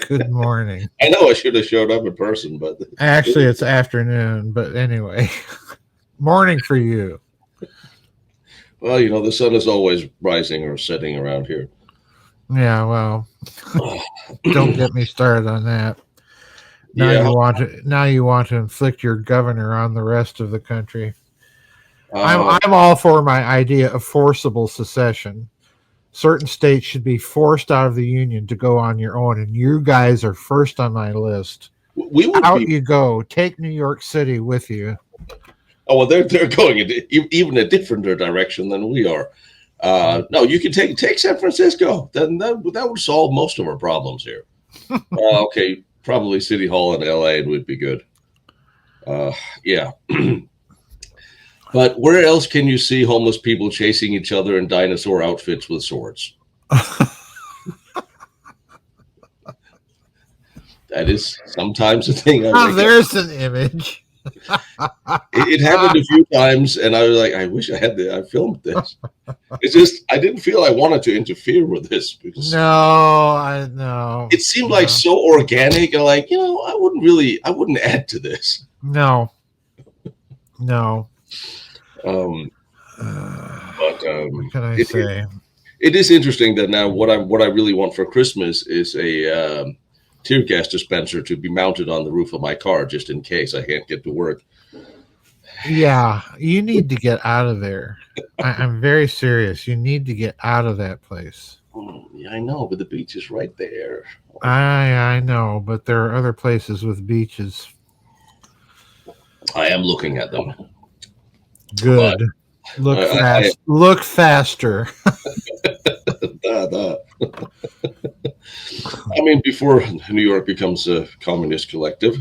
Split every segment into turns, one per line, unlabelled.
Good morning.
I know I should have showed up in person, but
Actually, it's afternoon, but anyway, morning for you.
well, the sun is always rising or setting around here.
Yeah, well, don't get me started on that. Now
Yeah.
you want to inflict your governor on the rest of the country.
Uh,
I'm all for my idea of forcible secession. Certain states should be forced out of the union to go on your own, and you guys are first on my list.
we would
Out
be.
you go. Take New York City with you.
Oh well, they're going in even a different direction than we are. No, you can take San Francisco. Then that would solve most of our problems here. Okay, probably City Hall in L.A. would be good. Yeah. But where else can you see homeless people chasing each other in dinosaur outfits with swords? That is sometimes a thing.
There's an image.
It happened a few times, and I was like, I wish I filmed this. It's just I didn't feel I wanted to interfere with this because
I know.
it seemed like so organic, and like I wouldn't add to this.
No.
But
What can I say?
It is interesting that now what I really want for Christmas is a tear gas dispenser to be mounted on the roof of my car just in case I can't get to work.
Yeah, you need to get out of there. I'm very serious. You need to get out of that place.
Yeah, I know, but the beach is right there.
I know, but there are other places with beaches.
I am looking at them.
Good. Look faster.
I mean, before New York becomes a communist collective.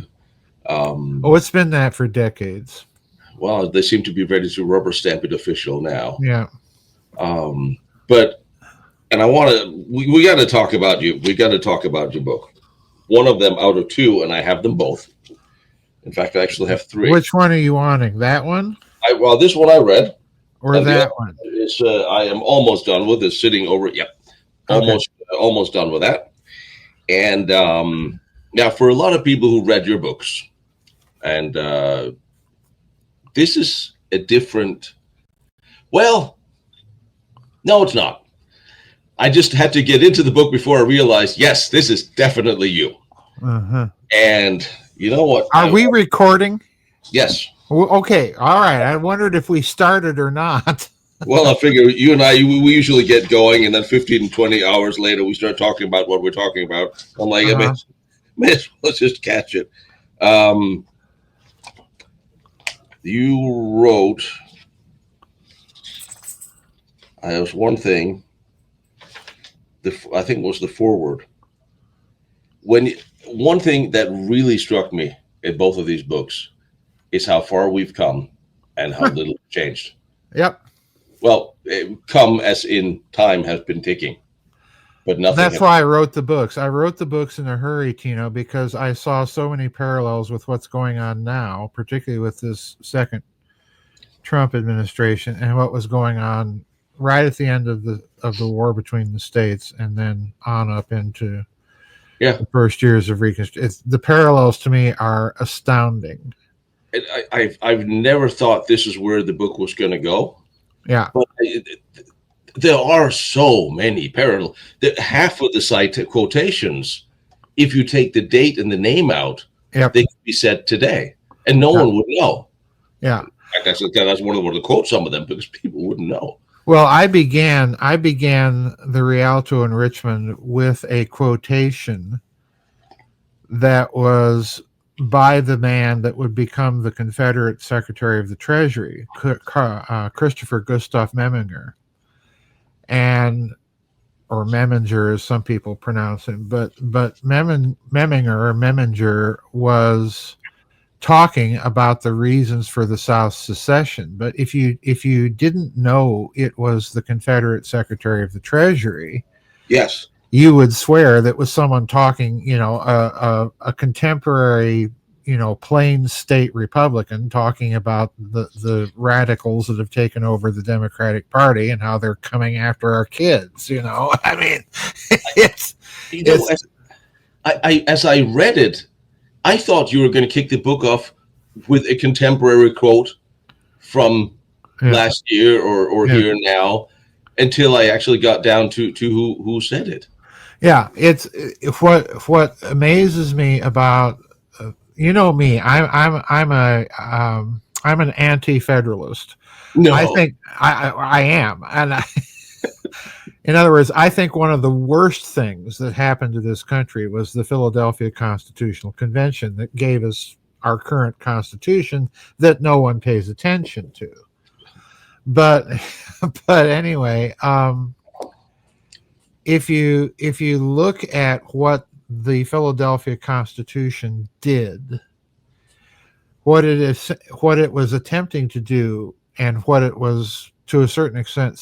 It's been that for decades.
Well, they seem to be ready to rubber stamp it official now.
Yeah.
But I want to. We got to talk about you. We got to talk about your book. One of them out of two, and I have them both. In fact, I actually have three.
Which one are you wanting? That one?
This one I read.
Or that one?
Is I am almost done with. Is sitting over. Yep. Almost done with that. And now, for a lot of people who read your books, and this is a different. Well, no, it's not. I just had to get into the book before I realized, yes, this is definitely you.
Uh-huh.
And you know what?
Are we recording?
Yes.
Okay. All right. I wondered if we started or not.
Well, I figure you and I, we usually get going, and then 15 and 20 hours later, we start talking about what we're talking about. I'm like, let's just catch it. You wrote, there was one thing, I think it was the foreword. One thing that really struck me in both of these books is how far we've come and how little changed.
Yep.
Well, come as in time has been ticking, but nothing.
That's why I wrote the books. I wrote the books in a hurry, Tino, because I saw so many parallels with what's going on now, particularly with this second Trump administration and what was going on right at the end of the war between the states and then on up into the first years of Reconstruction. The parallels to me are astounding.
I've never thought this is where the book was going to go.
Yeah.
But there are so many parallels. Half of the quotations, if you take the date and the name out, they could be said today, and no one would know.
Yeah.
In fact, that's one of the quote some of them because people wouldn't know.
Well, I began the Rialto in Richmond with a quotation that was by the man that would become the Confederate Secretary of the Treasury, Christopher Gustav Memminger, or Memminger as some people pronounce him, but Memminger was talking about the reasons for the South's secession. But if you didn't know it was the Confederate Secretary of the Treasury,
yes,
you would swear that was someone talking, a contemporary, plain state Republican talking about the radicals that have taken over the Democratic Party and how they're coming after our kids. I mean,
I as I read it, I thought you were going to kick the book off with a contemporary quote from
Yeah,
last year or
yeah,
here now, until I actually got down to who said it.
yeah. It's what amazes me about you know me. I'm an anti-federalist. I
No,
think I am, and in other words, I think one of the worst things that happened to this country was the Philadelphia Constitutional Convention that gave us our current constitution that no one pays attention to. But but anyway, if you look at what the Philadelphia Constitution did, what it was attempting to do, and what it was to a certain extent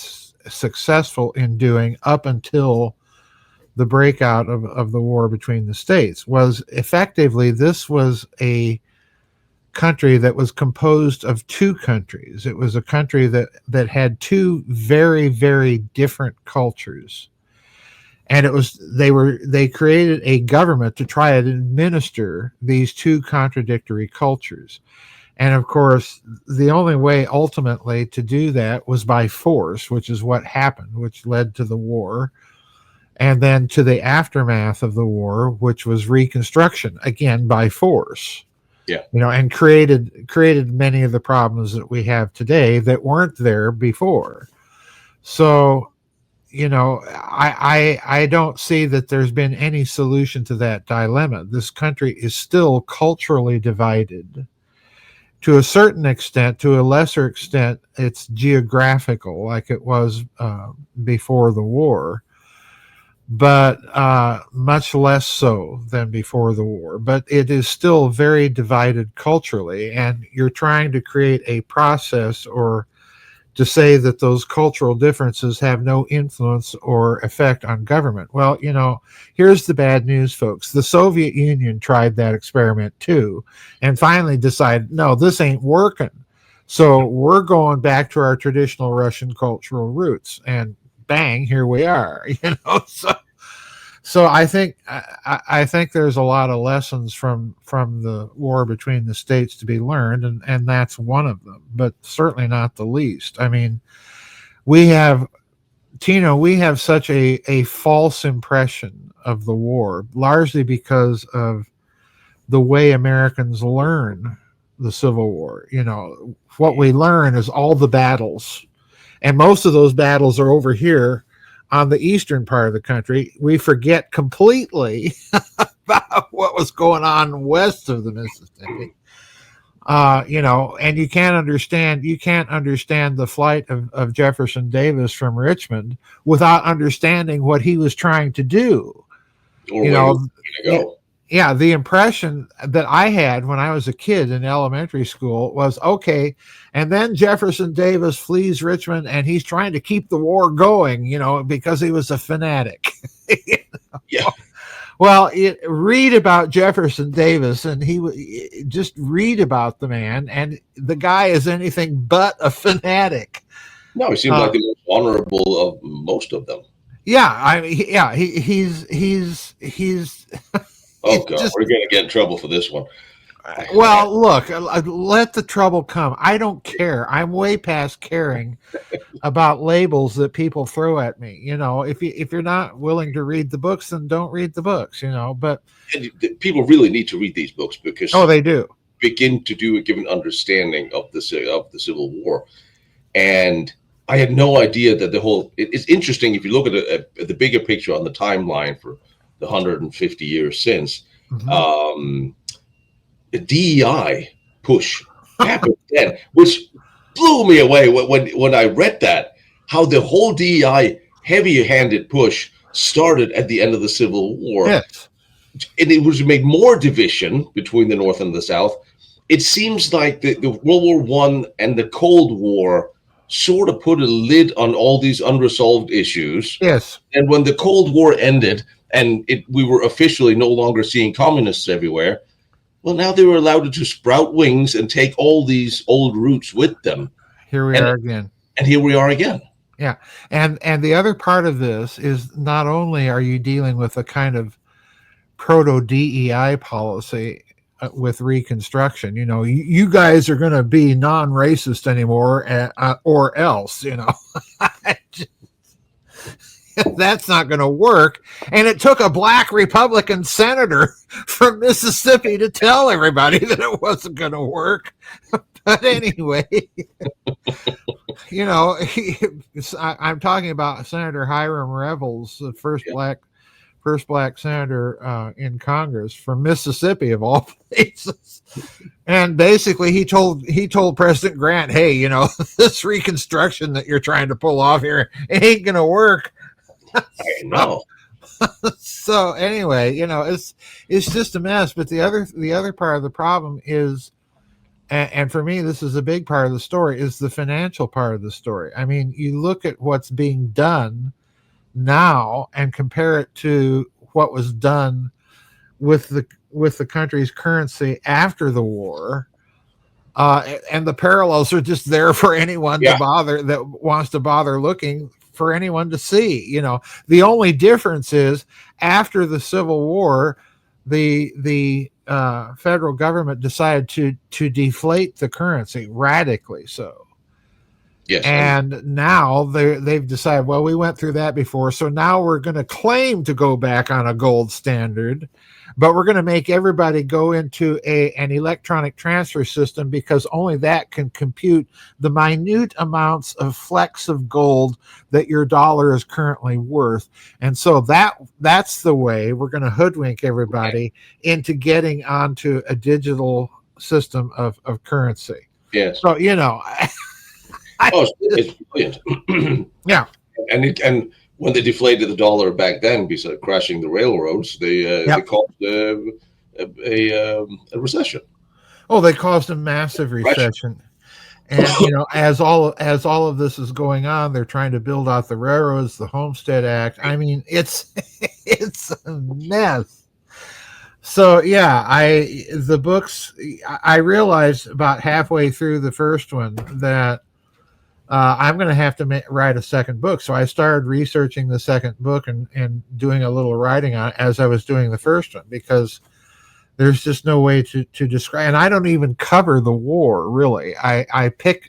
successful in doing up until the breakout of the war between the states, was effectively this was a country that was composed of two countries. It was a country that had two very, very different cultures. And they created a government to try and administer these two contradictory cultures. And of course, the only way ultimately to do that was by force, which is what happened, which led to the war, and then to the aftermath of the war, which was Reconstruction, again by force.
yeah,
And created many of the problems that we have today that weren't there before. So, I don't see that there's been any solution to that dilemma. This country is still culturally divided. To a certain extent, to a lesser extent, it's geographical, like it was before the war, but much less so than before the war. But it is still very divided culturally, and you're trying to create a process or to say that those cultural differences have no influence or effect on government. Well, here's the bad news, folks. The Soviet Union tried that experiment too, and finally decided, no, this ain't working. So we're going back to our traditional Russian cultural roots, and bang, here we are. So I think there's a lot of lessons from the war between the states to be learned, and that's one of them, but certainly not the least. I mean, we have we have such a false impression of the war, largely because of the way Americans learn the Civil War. What we learn is all the battles, and most of those battles are over here on the eastern part of the country. We forget completely about what was going on west of the Mississippi. And you can't understand the flight of Jefferson Davis from Richmond without understanding what he was trying to do.
or
You
where
know,
was it going to go?
yeah, the impression that I had when I was a kid in elementary school was, okay, and then Jefferson Davis flees Richmond and he's trying to keep the war going, because he was a fanatic.
Yeah,
Well, read about Jefferson Davis, and just read about the man, and the guy is anything but a fanatic.
no, he seemed like the most honorable of most of them.
Yeah, he's
Oh
he's
God,
just.
we're going to get in trouble for this one.
Well, look, let the trouble come. I don't care. I'm way past caring about labels that people throw at me. If you're not willing to read the books, then don't read the books. But
And people really need to read these books because
they do.
begin to give an understanding of the Civil War. And I had no idea that it's interesting if you look at the bigger picture on the timeline for the 150 years since.
Mm-hmm.
The DEI push happened then, which blew me away when I read that. How the whole DEI heavy-handed push started at the end of the Civil War,
Yes.
and it was to make more division between the North and the South. It seems like the World War One and the Cold War sort of put a lid on all these unresolved issues.
Yes.
And when the Cold War ended and we were officially no longer seeing communists everywhere, well, now they were allowed to sprout wings and take all these old roots with them.
Here we are again.
And here we are again.
Yeah. And the other part of this is not only are you dealing with a kind of proto DEI policy with Reconstruction. You know, you guys are going to be non-racist anymore, or else. You know, that's not going to work. And it took a black Republican senator from Mississippi to tell everybody that it wasn't going to work. But anyway, you know, I'm talking about Senator Hiram Revels, the first black senator in Congress from Mississippi, of all places. And basically, he told President Grant, "Hey, you know, this Reconstruction that you're trying to pull off here, it ain't going to work."
I know.
So anyway, you know, it's just a mess. But the other part of the problem is, and for me, this is a big part of the story, is the financial part of the story. I mean, you look at what's being done now and compare it to what was done with the country's currency after the war, and the parallels are just there for anyone to bother that wants to bother looking, for anyone to see. You know, the only difference is after the Civil War, the federal government decided to deflate the currency radically. So,
yes,
and now they've decided, well, we went through that before, so now we're going to claim to go back on a gold standard, but we're going to make everybody go into an electronic transfer system, because only that can compute the minute amounts of flecks of gold that your dollar is currently worth. And so that's the way we're going to hoodwink everybody into getting onto a digital system of currency.
Yes.
So, you know,
it's brilliant.
Yeah.
And when they deflated the dollar back then, besides crashing the railroads, they caused a recession.
Oh, they caused a massive recession. And you know, as all of this is going on, they're trying to build out the railroads, the Homestead Act. I mean, it's a mess. So yeah, I realized about halfway through the first one that I'm going to have to write a second book. So I started researching the second book and doing a little writing on it as I was doing the first one, because there's just no way to describe. And I don't even cover the war, really. I pick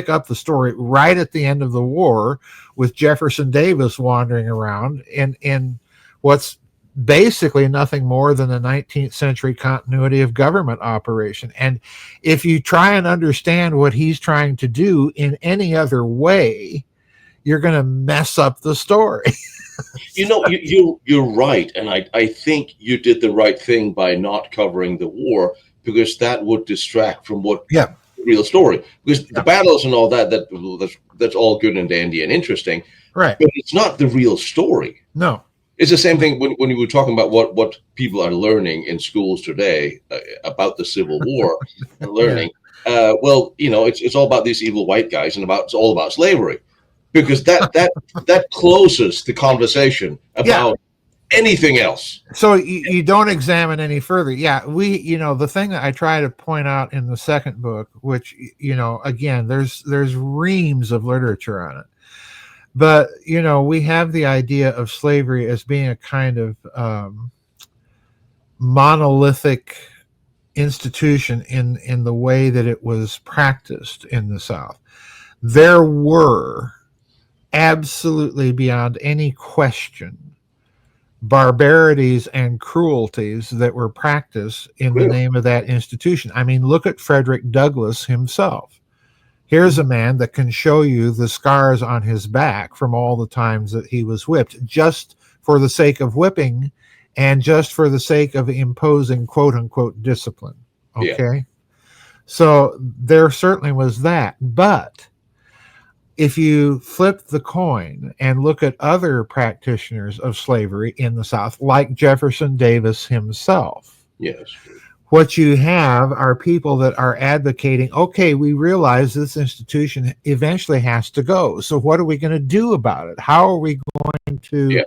up the story right at the end of the war with Jefferson Davis wandering around in what's basically nothing more than a 19th century continuity of government operation. And if you try and understand what he's trying to do in any other way, you're going to mess up the story.
You know, you're right. And I think you did the right thing by not covering the war, because that would distract from what the real story, because the battles and all that's all good and dandy and interesting.
Right.
But it's not the real story.
No.
It's the same thing when you were talking about what people are learning in schools today about the Civil War and learning. Well, you know, it's all about these evil white guys, and it's all about slavery, because that closes the conversation about anything else.
So you don't examine any further. Yeah, you know, the thing that I try to point out in the second book, which, you know, again, there's reams of literature on it. But, you know, we have the idea of slavery as being a kind of monolithic institution in the way that it was practiced in the South. There were absolutely, beyond any question, barbarities and cruelties that were practiced in the name of that institution. I mean, look at Frederick Douglass himself. Here's a man that can show you the scars on his back from all the times that he was whipped, just for the sake of whipping and just for the sake of imposing quote unquote discipline. Okay. So there certainly was that. But if you flip the coin and look at other practitioners of slavery in the South, like Jefferson Davis himself, what you have are people that are advocating, okay, we realize this institution eventually has to go. So what are we going to do about it? How are we going to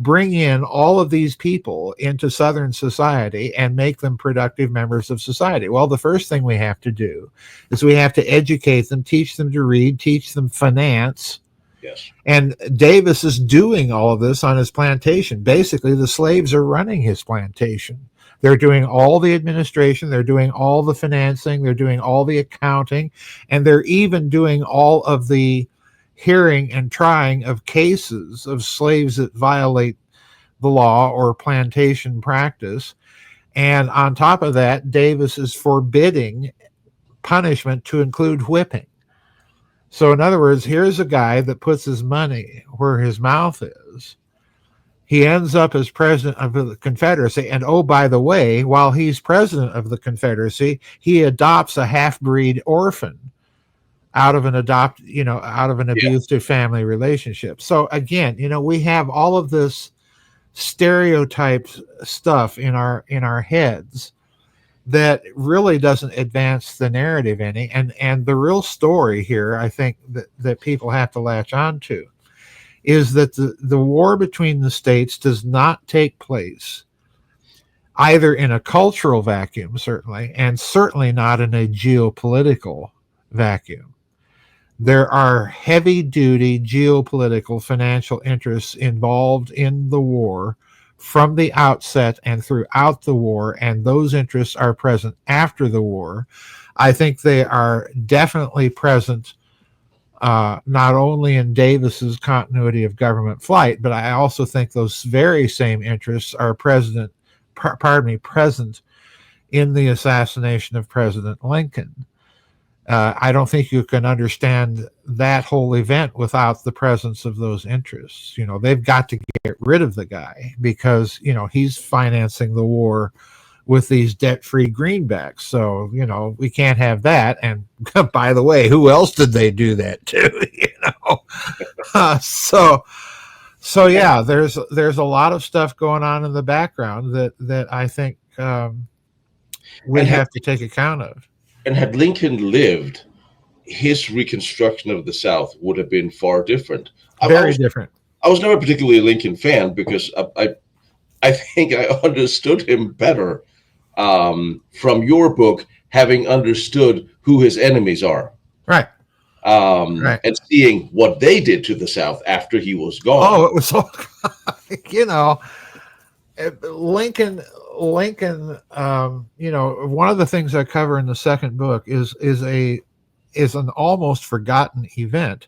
bring in all of these people into Southern society and make them productive members of society? Well, the first thing we have to do is we have to educate them, teach them to read, teach them finance,
Yes.
And Davis is doing all of this on his plantation. Basically, the slaves are running his plantation. They're doing all the administration, they're doing all the financing, they're doing all the accounting, and they're even doing all of the hearing and trying of cases of slaves that violate the law or plantation practice. And on top of that, Davis is forbidding punishment to include whipping. So, in other words, here's a guy that puts his money where his mouth is. He ends up as president of the Confederacy. And oh, by the way, while he's president of the Confederacy, he adopts a half-breed orphan out of an
Yeah.
abusive family relationship. So again, we have all of this stereotyped stuff in our heads that really doesn't advance the narrative any. And the real story here, I think, that people have to latch on to is that the war between the states does not take place either in a cultural vacuum, certainly, and certainly not in a geopolitical vacuum. There are heavy-duty geopolitical financial interests involved in the war from the outset and throughout the war, and those interests are present after the war. I think they are definitely present not only in Davis's continuity of government flight, but I also think those very same interests are present in the assassination of President Lincoln. I don't think you can understand that whole event without the presence of those interests. They've got to get rid of the guy because, he's financing the war with these debt-free greenbacks. So, we can't have that. And by the way, who else did they do that to? So yeah, there's a lot of stuff going on in the background that I think we have to take account of.
And had Lincoln lived, his reconstruction of the South would have been far different.
Very different.
I was never particularly a Lincoln fan because I think I understood him better from your book, having understood who his enemies are.
Right.
Right. And seeing what they did to the South after he was gone.
Oh, it was so, Lincoln, one of the things I cover in the second book is an almost forgotten event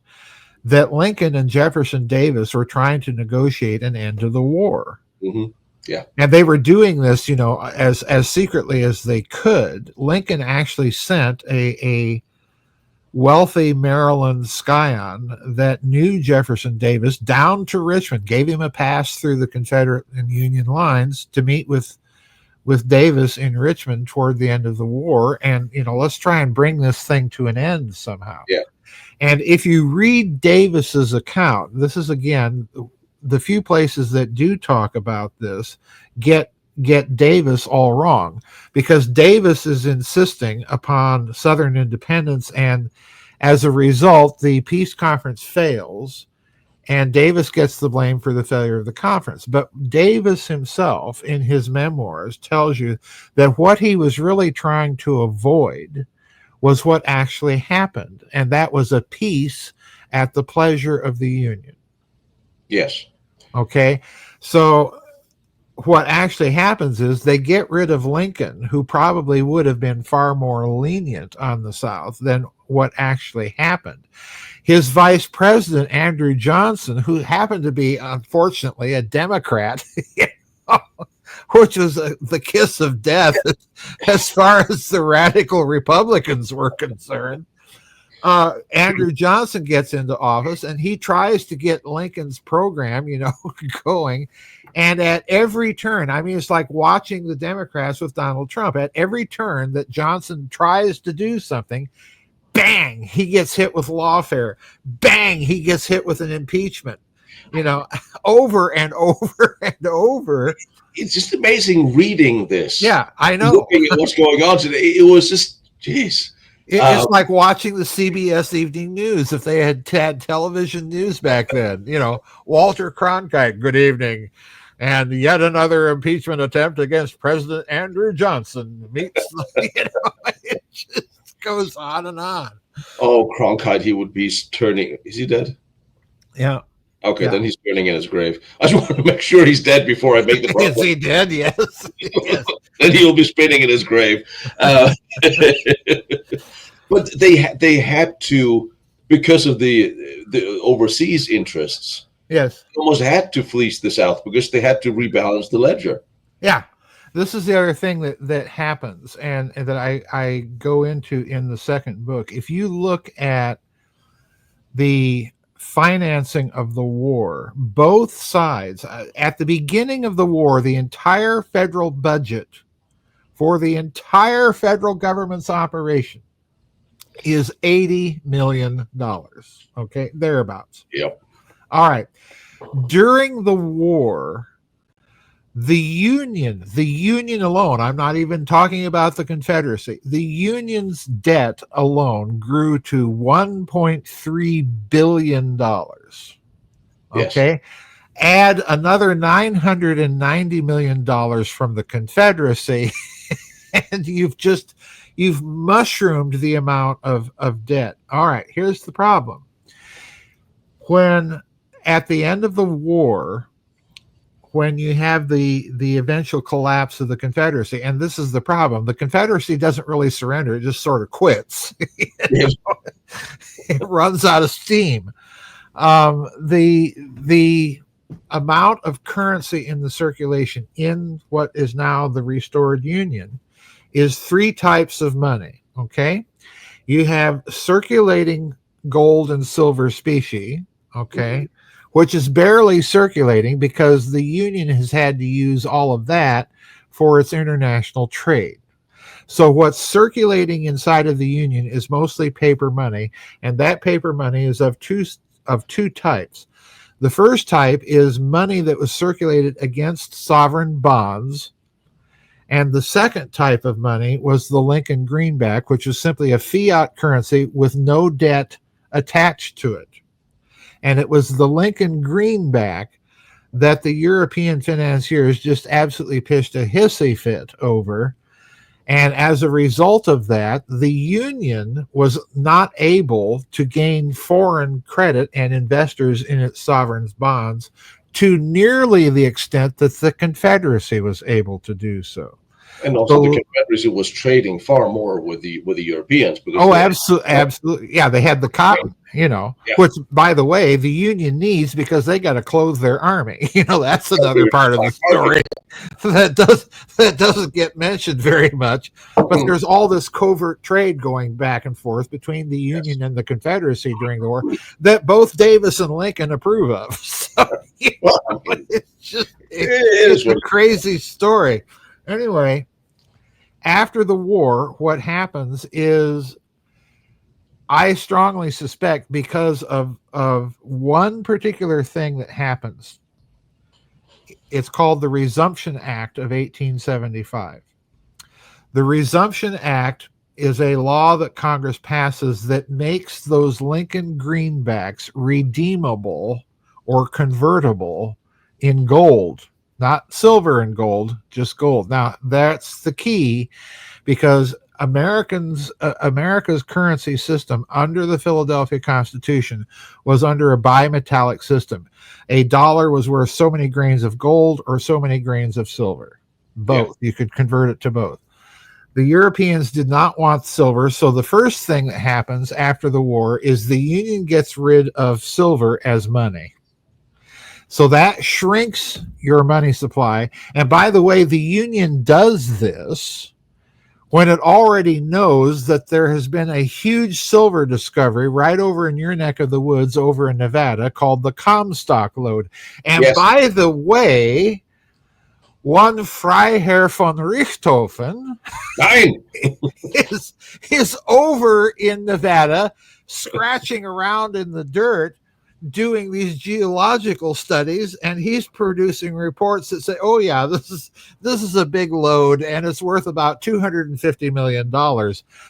that Lincoln and Jefferson Davis were trying to negotiate an end to the war.
Mm-hmm. Yeah.
And they were doing this, as secretly as they could. Lincoln actually sent a wealthy Maryland scion that knew Jefferson Davis down to Richmond, gave him a pass through the Confederate and Union lines to meet with Davis in Richmond toward the end of the war. And, let's try and bring this thing to an end somehow.
Yeah.
And if you read Davis's account, this is, again, the few places that do talk about this get Davis all wrong, because Davis is insisting upon Southern independence, and as a result, the peace conference fails, and Davis gets the blame for the failure of the conference. But Davis himself, in his memoirs, tells you that what he was really trying to avoid was what actually happened, and that was a peace at the pleasure of the Union.
Yes.
Okay, so what actually happens is they get rid of Lincoln, who probably would have been far more lenient on the South than what actually happened. His vice president, Andrew Johnson, who happened to be, unfortunately, a Democrat, which was the kiss of death as far as the radical Republicans were concerned. Andrew Johnson gets into office and he tries to get Lincoln's program, going. And at every turn, it's like watching the Democrats with Donald Trump. At every turn that Johnson tries to do something, bang, he gets hit with lawfare. Bang, he gets hit with an impeachment, over and over and over.
It's just amazing reading this.
Yeah, I know.
Looking at what's going on today. It was just, geez.
It's like watching the CBS Evening News if they had television news back then. Walter Cronkite, good evening. And yet another impeachment attempt against President Andrew Johnson meets, it just goes on and on.
Oh, Cronkite, he would be turning. Is he dead?
Yeah.
Okay,
Yeah.
then he's burning in his grave. I just want to make sure he's dead before I make the
Is
problem.
he dead? Yes. Yes.
Then he'll be spinning in his grave. Uh, but they had to, because of the overseas interests,
Yes.
they almost had to fleece the South because they had to rebalance the ledger.
Yeah. This is the other thing that happens, and that I go into in the second book. If you look at the financing of the war, both sides, at the beginning of the war, the entire federal budget for the entire federal government's operation is $80 million. Okay, thereabouts.
Yep.
All right. During the war, the Union alone, I'm not even talking about the Confederacy, the Union's debt alone grew to $1.3 billion. Okay.
Yes.
Add another $990 million from the Confederacy, and you've mushroomed the amount of debt. All right, here's the problem. When at the end of the war, when you have the eventual collapse of the Confederacy, and this is the problem, the Confederacy doesn't really surrender, it just sort of quits.
Yes.
It runs out of steam. The amount of currency in the circulation in what is now the restored Union is three types of money. Okay, you have circulating gold and silver specie. Okay, which is barely circulating because the Union has had to use all of that for its international trade. So what's circulating inside of the Union is mostly paper money, and that paper money is of two types. The first type is money that was circulated against sovereign bonds, and the second type of money was the Lincoln greenback, which was simply a fiat currency with no debt attached to it. And it was the Lincoln greenback that the European financiers just absolutely pitched a hissy fit over. And as a result of that, the Union was not able to gain foreign credit and investors in its sovereign bonds to nearly the extent that the Confederacy was able to do so.
And also, the Confederacy was trading far more with the Europeans because
absolutely, yeah, they had the cotton,
Yeah.
which, by the way, the Union needs because they got to clothe their army. That's another part of the story that doesn't get mentioned very much. But there's all this covert trade going back and forth between the Union and the Confederacy during the war that both Davis and Lincoln approve of. So, it's a crazy story. Anyway, after the war, what happens is, I strongly suspect, because of one particular thing that happens, it's called the Resumption Act of 1875. The Resumption Act is a law that Congress passes that makes those Lincoln greenbacks redeemable or convertible in gold. Not silver and gold, just gold. Now, that's the key, because America's currency system under the Philadelphia Constitution was under a bimetallic system. A dollar was worth so many grains of gold or so many grains of silver. Both. Yeah. You could convert it to both. The Europeans did not want silver, so the first thing that happens after the war is the Union gets rid of silver as money. So that shrinks your money supply. And by the way, the Union does this when it already knows that there has been a huge silver discovery right over in your neck of the woods over in Nevada called the Comstock lode. And by the way, one Freiherr von Richthofen is over in Nevada scratching around in the dirt doing these geological studies, and he's producing reports that say, oh yeah, this is a big lode and it's worth about $250 million.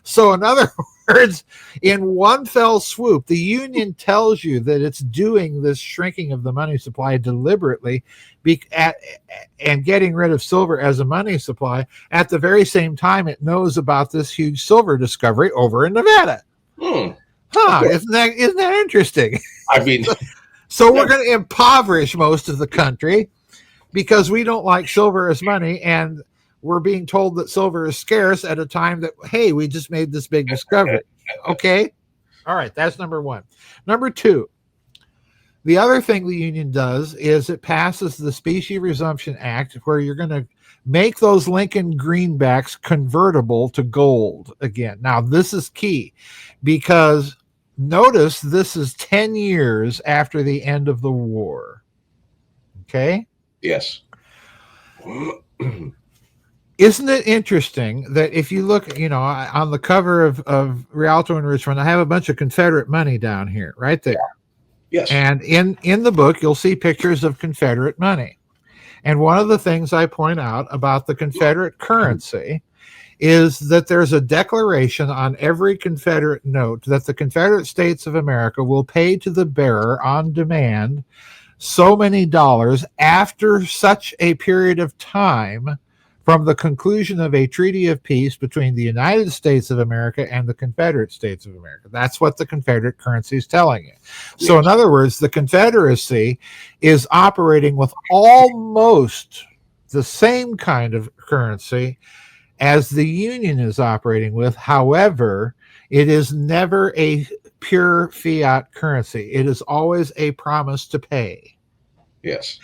So in other words, in one fell swoop, the Union tells you that it's doing this shrinking of the money supply deliberately and getting rid of silver as a money supply. At the very same time, it knows about this huge silver discovery over in Nevada. Okay. Isn't that interesting?
I mean,
So we're going to impoverish most of the country because we don't like silver as money, and we're being told that silver is scarce at a time that, hey, we just made this big discovery. Okay? All right, that's number one. Number two, the other thing the Union does is it passes the Specie Resumption Act, where you're going to make those Lincoln greenbacks convertible to gold again. Now, this is key because notice this is 10 years after the end of the war. Okay?
Yes.
Isn't it interesting that if you look, on the cover of Rialto and Richmond, I have a bunch of Confederate money down here, right there.
Yes.
And in the book, you'll see pictures of Confederate money. And one of the things I point out about the Confederate currency is that there's a declaration on every Confederate note that the Confederate States of America will pay to the bearer on demand so many dollars after such a period of time from the conclusion of a treaty of peace between the United States of America and the Confederate States of America. That's what the Confederate currency is telling you. So in other words, the Confederacy is operating with almost the same kind of currency as the Union is operating with. However, it is never a pure fiat currency. It is always a promise to pay.
Yes.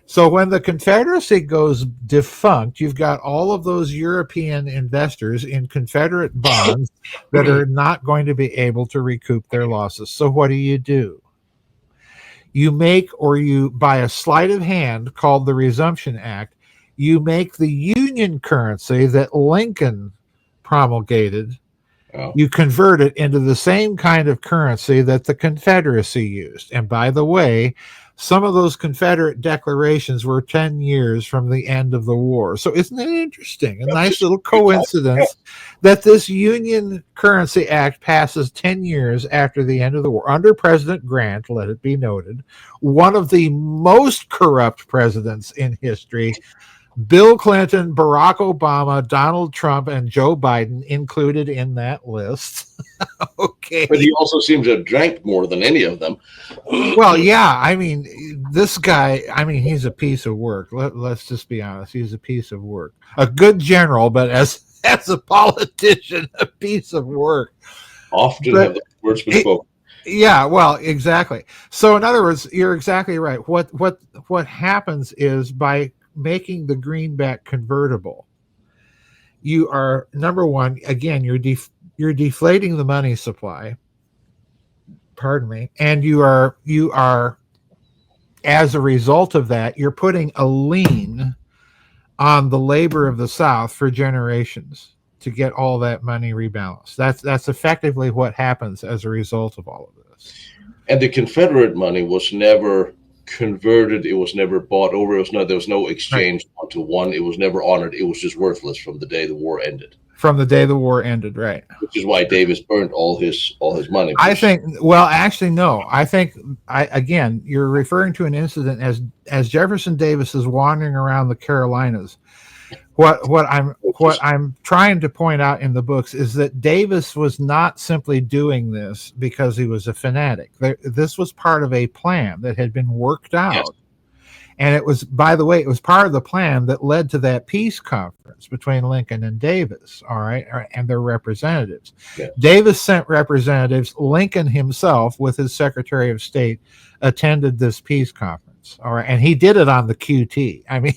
So when the Confederacy goes defunct, you've got all of those European investors in Confederate bonds that are not going to be able to recoup their losses. So what do? You make, or you, by a sleight of hand called the Resumption Act, you make the Union currency that Lincoln promulgated, you convert it into the same kind of currency that the Confederacy used. And by the way, some of those Confederate declarations were 10 years from the end of the war. So isn't it interesting? A nice little coincidence that this Union Currency Act passes 10 years after the end of the war, under President Grant, let it be noted, one of the most corrupt presidents in history. Bill Clinton, Barack Obama, Donald Trump, and Joe Biden included in that list. Okay.
But he also seems to have drank more than any of them.
Well, yeah. I mean, this guy, he's a piece of work. Let's just be honest. He's a piece of work. A good general, but as a politician, a piece of work.
Often have the words been spoken.
Yeah, well, exactly. So in other words, you're exactly right. What happens is by making the greenback convertible, you are, number one, again, you're deflating the money supply, pardon me, and you are as a result of that, you're putting a lien on the labor of the South for generations to get all that money rebalanced. That's effectively what happens as a result of all of this.
And the Confederate money was never converted. It was never bought over. There was no exchange one to one. It was never honored. It was just worthless from the day the war ended.
From the day the war ended, right?
Which is why Davis burned all his money.
I think. Well, actually, no. I think. Again, you're referring to an incident as Jefferson Davis is wandering around the Carolinas. What I'm trying to point out in the books is that Davis was not simply doing this because he was a fanatic. This was part of a plan that had been worked out. Yes. And it was, by the way, it was part of the plan that led to that peace conference between Lincoln and Davis, all right, and their representatives. Yes. Davis sent representatives. Lincoln himself, with his Secretary of State, attended this peace conference, all right, and he did it on the QT. I mean,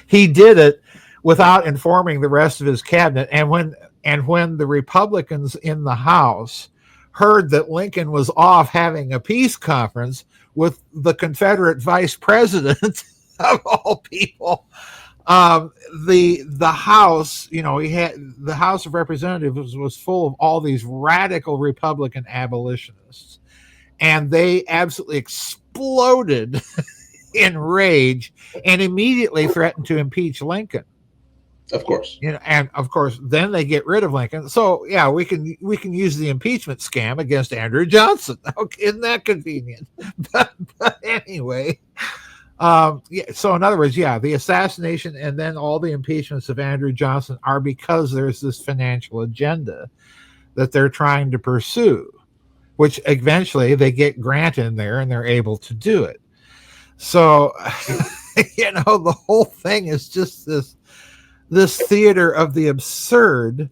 he did it without informing the rest of his cabinet. And when the Republicans in the House heard that Lincoln was off having a peace conference with the Confederate vice president of all people, the House, the House of Representatives was full of all these radical Republican abolitionists, and they absolutely exploded in rage and immediately threatened to impeach Lincoln.
Of course.
And of course, then they get rid of Lincoln. So yeah, we can use the impeachment scam against Andrew Johnson. Okay, isn't that convenient? But anyway, so in other words, yeah, the assassination and then all the impeachments of Andrew Johnson are because there's this financial agenda that they're trying to pursue, which eventually they get Grant in there and they're able to do it. So, the whole thing is just this theater of the absurd.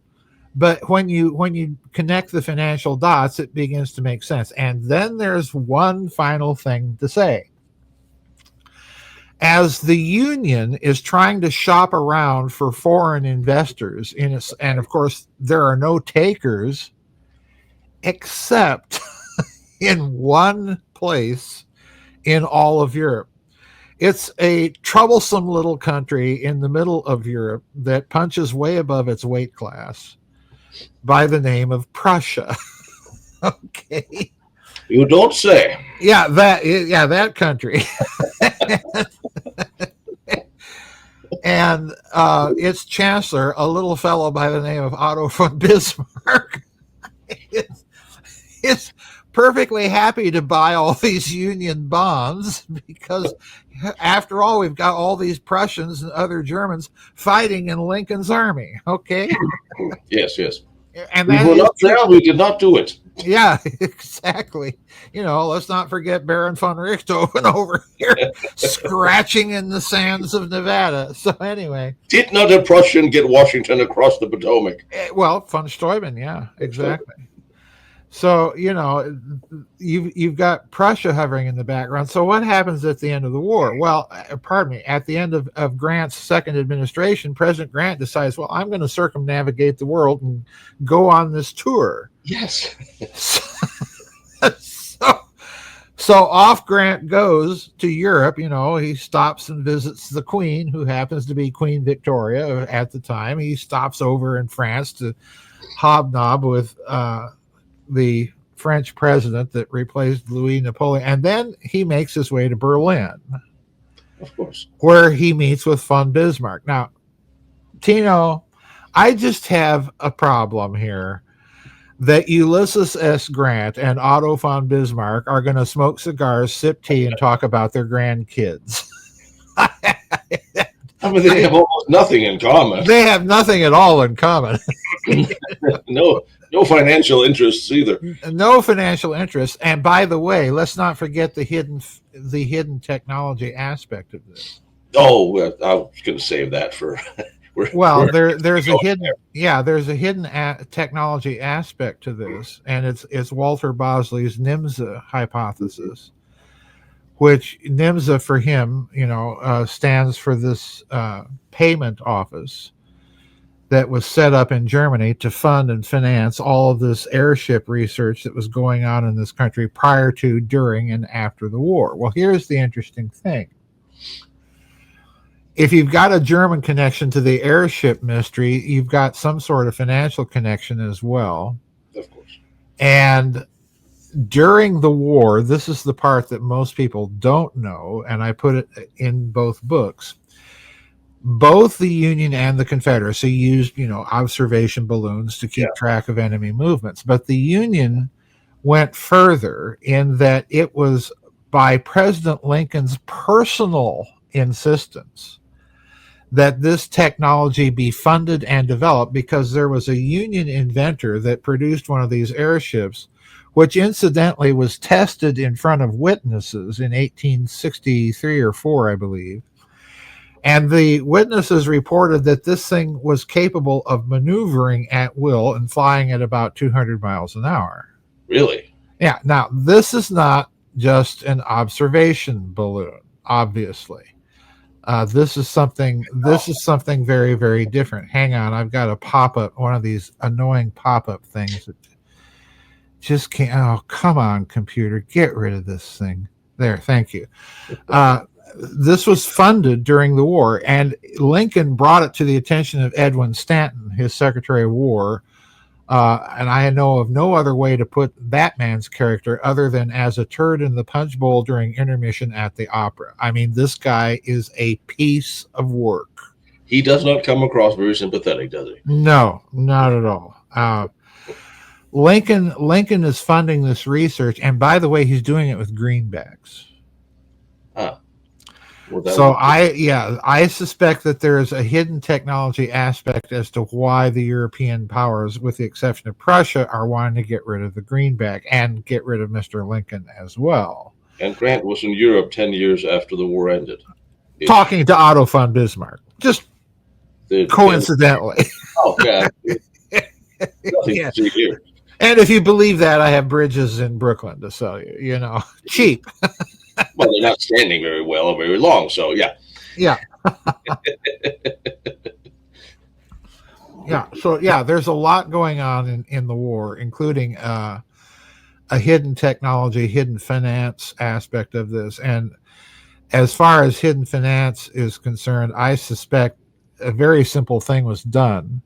But when you connect the financial dots, it begins to make sense. And then there's one final thing to say. As the Union is trying to shop around for foreign investors, and of course there are no takers except in one place in all of Europe. It's a troublesome little country in the middle of Europe that punches way above its weight class by the name of Prussia. Okay.
You don't say.
Yeah, that country. And its chancellor, a little fellow by the name of Otto von Bismarck, is perfectly happy to buy all these Union bonds because, after all, we've got all these Prussians and other Germans fighting in Lincoln's army. Okay.
Yes.
And
we were not there. We did not do it.
Yeah, exactly. Let's not forget Baron von Richthofen over here scratching in the sands of Nevada. So anyway,
did not a Prussian get Washington across the Potomac?
Well, von Steuben, yeah, exactly. So you've got Prussia hovering in the background. So what happens at the end of the war? Well, pardon me, at the end of Grant's second administration, President Grant decides, well, I'm going to circumnavigate the world and go on this tour.
Yes.
So off Grant goes to Europe. He stops and visits the Queen, who happens to be Queen Victoria at the time. He stops over in France to hobnob with the French president that replaced Louis Napoleon. And then he makes his way to Berlin,
of course,
where he meets with von Bismarck. Now, Tino, I just have a problem here that Ulysses S. Grant and Otto von Bismarck are going to smoke cigars, sip tea, and talk about their grandkids.
I mean, they have almost nothing in common.
They have nothing at all in common.
No financial interests either.
No financial interests. And by the way, let's not forget the hidden technology aspect of this.
Oh, I was going to save that for.
There's a hidden technology aspect to this, and it's Walter Bosley's NIMSA hypothesis, which NIMSA for him, stands for this payment office that was set up in Germany to fund and finance all of this airship research that was going on in this country prior to, during, and after the war. Well, here's the interesting thing. If you've got a German connection to the airship mystery, you've got some sort of financial connection as well.
Of course.
And during the war, this is the part that most people don't know, and I put it in both books. Both the Union and the Confederacy used, observation balloons to keep track of enemy movements. But the Union went further in that it was by President Lincoln's personal insistence that this technology be funded and developed, because there was a Union inventor that produced one of these airships, which incidentally was tested in front of witnesses in 1863 or 4, I believe. And the witnesses reported that this thing was capable of maneuvering at will and flying at about 200 miles an hour.
Really?
Yeah. Now, this is not just an observation balloon, obviously. This is something very, very different. Hang on, I've got a pop-up, one of these annoying pop-up things that just can't. Oh, come on, computer, get rid of this thing. There, thank you. This was funded during the war, and Lincoln brought it to the attention of Edwin Stanton, his Secretary of War. And I know of no other way to put that man's character other than as a turd in the punch bowl during intermission at the opera. I mean, this guy is a piece of work.
He does not come across very sympathetic, does he?
No, not at all. Lincoln is funding this research, and by the way, he's doing it with greenbacks.
Well, that
So
would
I suspect that there is a hidden technology aspect as to why the European powers, with the exception of Prussia, are wanting to get rid of the greenback and get rid of Mr. Lincoln as well.
and Grant was in Europe 10 years after the war ended.
Talking to Otto von Bismarck, just
And,
coincidentally.
oh, God. Nothing
Yeah.
to see here.
And if you believe that, I have bridges in Brooklyn to sell you, cheap.
Well, they're not standing very well or very long, so yeah.
Yeah. Yeah. So, yeah, there's a lot going on in the war, including a hidden technology, hidden finance aspect of this. And as far as hidden finance is concerned, I suspect a very simple thing was done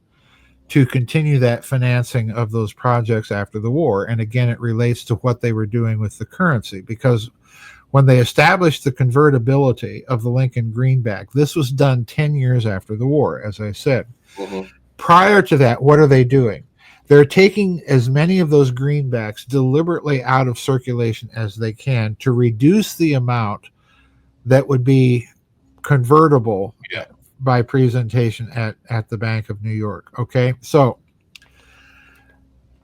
to continue that financing of those projects after the war. And again, it relates to what they were doing with the currency, because when they established the convertibility of the Lincoln greenback, this was done 10 years after the war, as I said.
Mm-hmm.
Prior to that, what are they doing? They're taking as many of those greenbacks deliberately out of circulation as they can to reduce the amount that would be convertible by presentation at the Bank of New York. Okay, so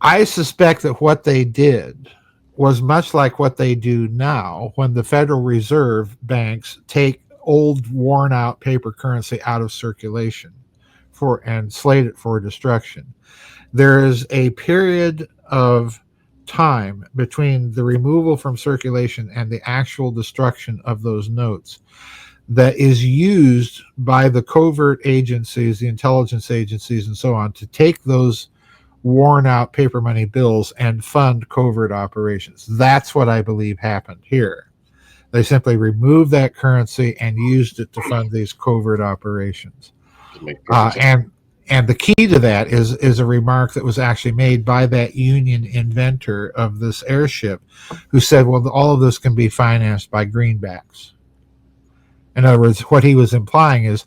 I suspect that what they did was much like what they do now when the Federal Reserve banks take old, worn out paper currency out of circulation and slate it for destruction. There is a period of time between the removal from circulation and the actual destruction of those notes that is used by the covert agencies, the intelligence agencies, and so on, to take those worn out paper money bills and fund covert operations. That's what I believe happened here. They simply removed that currency and used it to fund these covert operations. And the key to that is a remark that was actually made by that Union inventor of this airship, who said, well, all of this can be financed by greenbacks. In other words, what he was implying is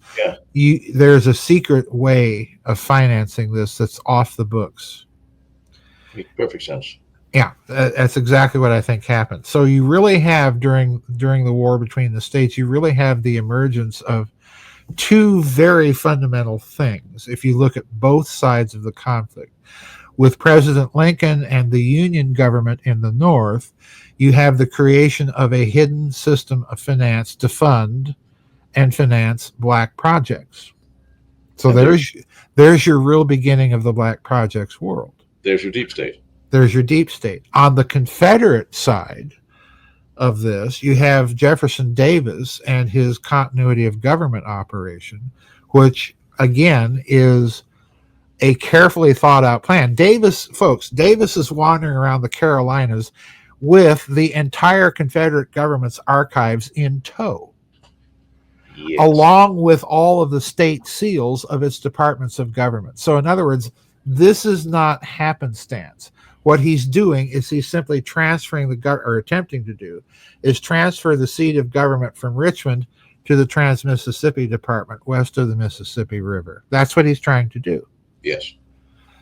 there's a secret way of financing this that's off the books.
Makes perfect sense.
Yeah, that's exactly what I think happened. So you really have, during the war between the states, you really have the emergence of two very fundamental things if you look at both sides of the conflict. With President Lincoln and the Union government in the North, you have the creation of a hidden system of finance to fund and finance black projects. So there's your real beginning of the black projects world.
There's your deep state.
There's your deep state. On the Confederate side of this, you have Jefferson Davis and his continuity of government operation, which again is a carefully thought out plan. Davis is wandering around the Carolinas with the entire Confederate government's archives in tow, along with all of the state seals of its departments of government. So in other words, this is not happenstance. What he's doing is he's simply transferring attempting to do is transfer the seat of government from Richmond to the Trans-Mississippi Department west of the Mississippi River. That's what he's trying to do.
Yes.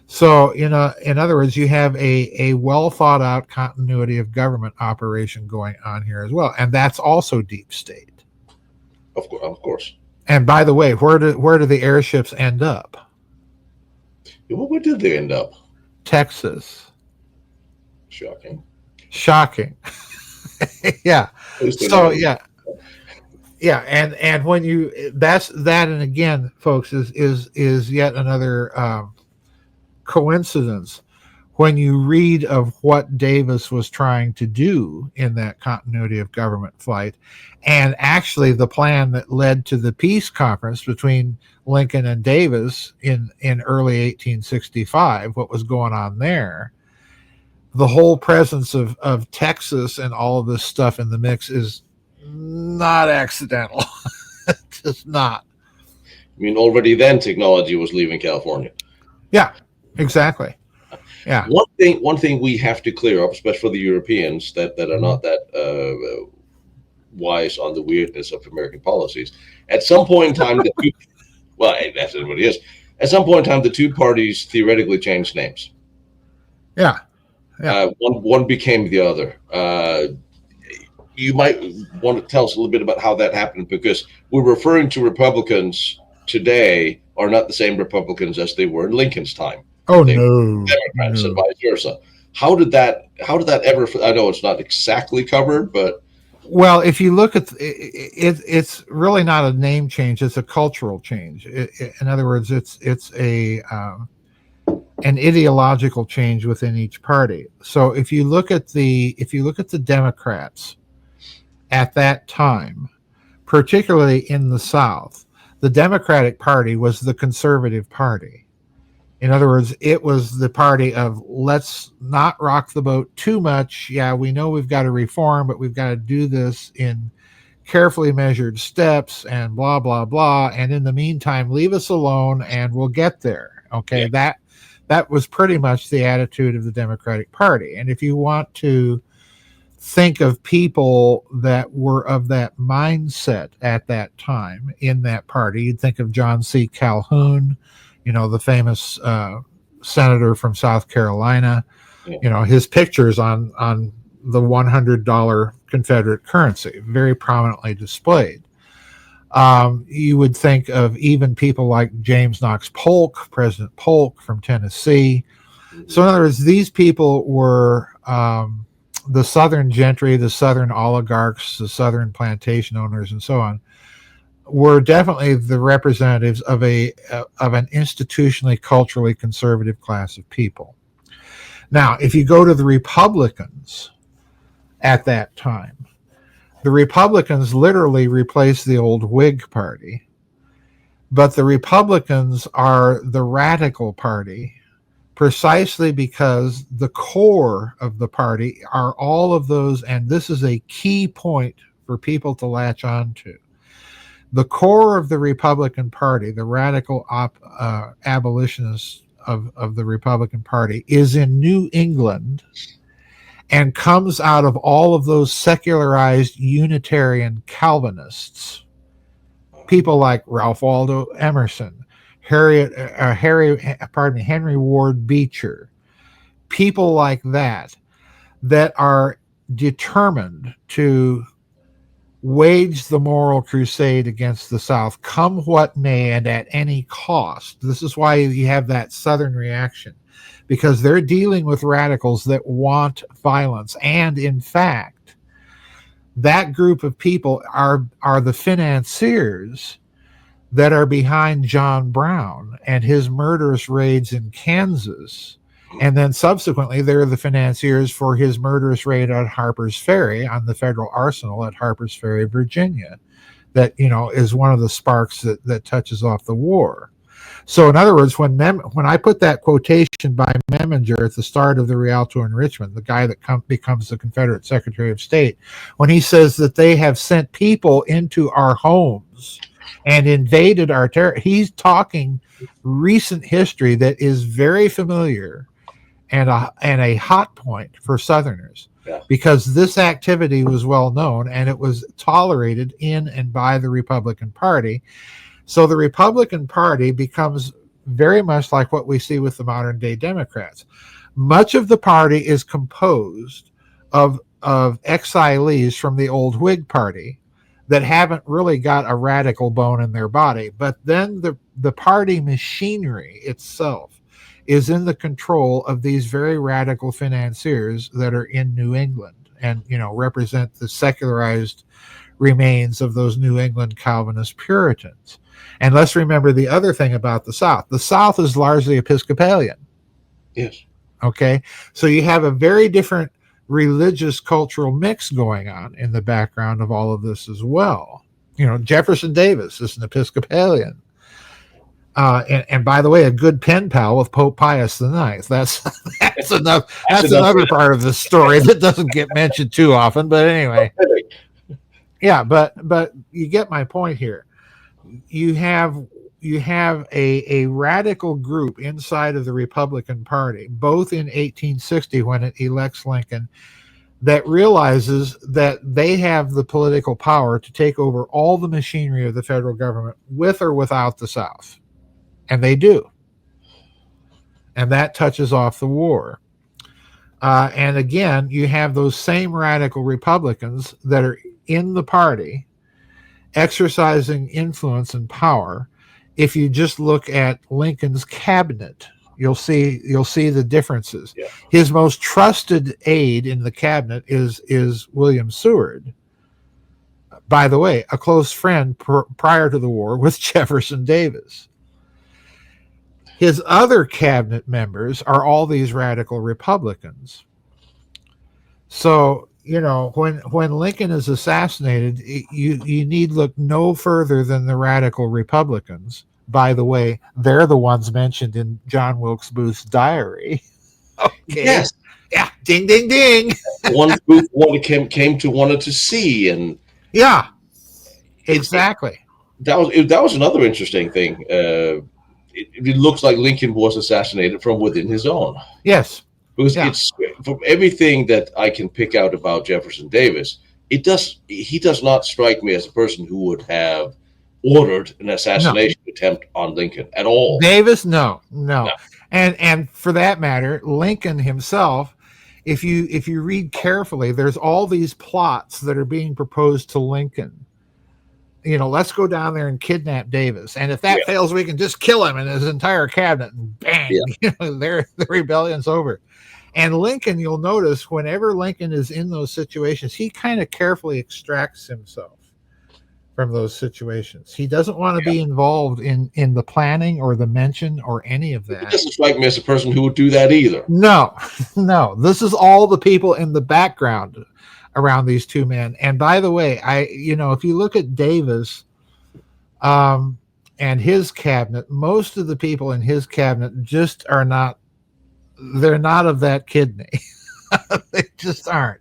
So, in other words, you have a well thought out continuity of government operation going on here as well. And that's also deep state.
Of course.
And by the way, where do the airships end up?
Well, where did they end up?
Texas.
Shocking.
Yeah. So yeah. And when and again, folks, is yet another coincidence when you read of what Davis was trying to do in that continuity of government flight, and actually the plan that led to the peace conference between Lincoln and Davis in early 1865, what was going on there. The whole presence of Texas and all of this stuff in the mix is not accidental. It's not.
I mean, already then technology was leaving California.
Yeah, exactly. Yeah.
One thing we have to clear up, especially for the Europeans that are not that wise on the weirdness of American policies. At some point in time, that's what it is. At some point in time, the two parties theoretically changed names.
Yeah.
One became the other. you might want to tell us a little bit about how that happened, because we're referring to Republicans today are not the same Republicans as they were in Lincoln's time.
Oh,
They
no,
were Democrats and
no.
vice versa. How did that ever? I know it's not exactly covered, but
Well, if you look at it's really not a name change; it's a cultural change. In other words, it's a an ideological change within each party. So if you look at the Democrats at that time, particularly in the South, the Democratic Party was the conservative party. In other words, it was the party of let's not rock the boat too much. Yeah, we know we've got to reform, but we've got to do this in carefully measured steps and blah, blah, blah. And in the meantime, leave us alone and we'll get there. Okay.
yeah.
That was pretty much the attitude of the Democratic Party. And if you want to think of people that were of that mindset at that time in that party, you'd think of John C. Calhoun, the famous senator from South Carolina.
Yeah.
His pictures on the $100 Confederate currency, very prominently displayed. You would think of even people like James Knox Polk, President Polk from Tennessee. So in other words, these people were the Southern gentry, the Southern oligarchs, the Southern plantation owners, and so on, were definitely the representatives of an institutionally, culturally conservative class of people. Now, if you go to the Republicans at that time, the Republicans literally replaced the old Whig Party, but the Republicans are the radical party precisely because the core of the party are all of those, and this is a key point for people to latch on to. The core of the Republican Party, the radical abolitionists of the Republican Party, is in New England and comes out of all of those secularized Unitarian Calvinists. People like Ralph Waldo Emerson, Henry Ward Beecher, people like that are determined to wage the moral crusade against the South, come what may and at any cost. This is why you have that Southern reaction, because they're dealing with radicals that want violence. And in fact, that group of people are the financiers that are behind John Brown and his murderous raids in Kansas. And then subsequently, they're the financiers for his murderous raid on Harper's Ferry, on the federal arsenal at Harper's Ferry, Virginia, that, is one of the sparks that touches off the war. So in other words, when I put that quotation by Memminger at the start of the Rialto in Richmond, the guy that becomes the Confederate Secretary of State, when he says that they have sent people into our homes and invaded our territory, he's talking recent history that is very familiar and a hot point for Southerners, because this activity was well known and it was tolerated in and by the Republican Party. So the Republican Party becomes very much like what we see with the modern day Democrats. Much of the party is composed of exilees from the old Whig Party that haven't really got a radical bone in their body. But then the party machinery itself is in the control of these very radical financiers that are in New England and, represent the secularized remains of those New England Calvinist Puritans. And let's remember the other thing about the South. The South is largely Episcopalian.
Yes.
Okay. So you have a very different religious cultural mix going on in the background of all of this as well. Jefferson Davis is an Episcopalian. And by the way, a good pen pal with Pope Pius IX. That's another part of the story that doesn't get mentioned too often. But anyway, yeah. But you get my point here. You have a radical group inside of the Republican Party, both in 1860 when it elects Lincoln, that realizes that they have the political power to take over all the machinery of the federal government with or without the South. And they do. And that touches off the war. And again, you have those same radical Republicans that are in the party exercising influence and power. If you just look at Lincoln's cabinet, you'll see the differences.
Yeah.
His most trusted aide in the cabinet is William Seward. By the way, a close friend prior to the war with Jefferson Davis. His other cabinet members are all these radical Republicans. So, when Lincoln is assassinated, you need look no further than the radical Republicans. By the way, they're the ones mentioned in John Wilkes Booth's diary. Okay.
Yes.
Yeah. Ding, ding, ding.
One Booth came to wanted to see, and
yeah, exactly.
That was another interesting thing. It looks like Lincoln was assassinated from within his own.
Yes.
Because it's from everything that I can pick out about Jefferson Davis, he does not strike me as a person who would have ordered an assassination attempt on Lincoln at all.
Davis, no. And for that matter, Lincoln himself, if you read carefully, there's all these plots that are being proposed to Lincoln. Let's go down there and kidnap Davis, and if that fails, we can just kill him and his entire cabinet, and bang, the rebellion's over. And Lincoln, you'll notice, whenever Lincoln is in those situations, he kind of carefully extracts himself from those situations. He doesn't want to be involved in the planning or the mention or any of that.
It doesn't strike me as a person who would do that either.
No. This is all the people in the background around these two men. And by the way, if you look at Davis and his cabinet, most of the people in his cabinet just are not. They're not of that kidney. They just aren't.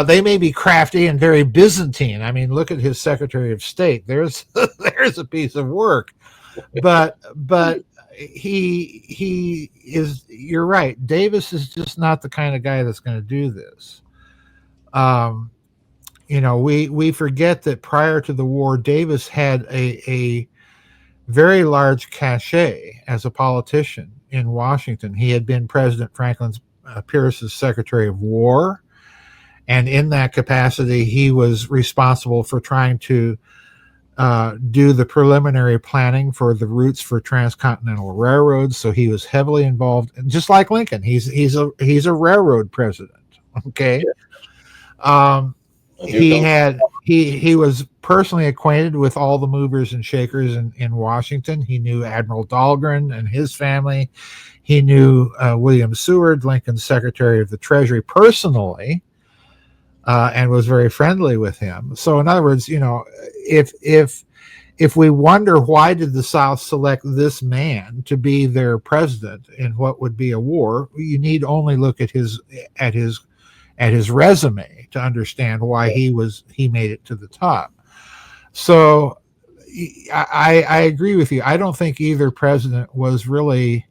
They may be crafty and very Byzantine. I mean, look at his Secretary of State. There's a piece of work. But he is. You're right. Davis is just not the kind of guy that's going to do this. We forget that prior to the war, Davis had a very large cachet as a politician in Washington. He had been President Franklin Pierce's Secretary of War, and in that capacity, he was responsible for trying to do the preliminary planning for the routes for transcontinental railroads. So he was heavily involved, just like Lincoln. He's a railroad president. Okay. He was personally acquainted with all the movers and shakers in Washington. He knew Admiral Dahlgren and his family. He knew William Seward, Lincoln's Secretary of the Treasury, personally, and was very friendly with him. So, in other words, if we wonder why did the South select this man to be their president in what would be a war, you need only look at his resume to understand why he made it to the top. So I agree with you. I don't think either president was really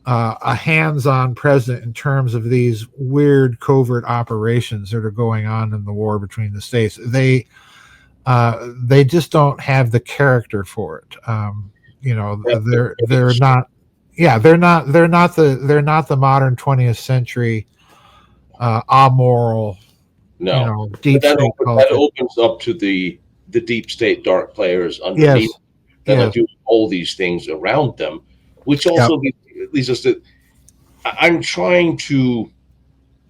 a hands-on president in terms of these weird covert operations that are going on in the war between the states. They just don't have the character for it. They're not the modern 20th century amoral, deep state
that opens up to the deep state dark players underneath that are doing all these things around them, which also leads us to. I'm trying to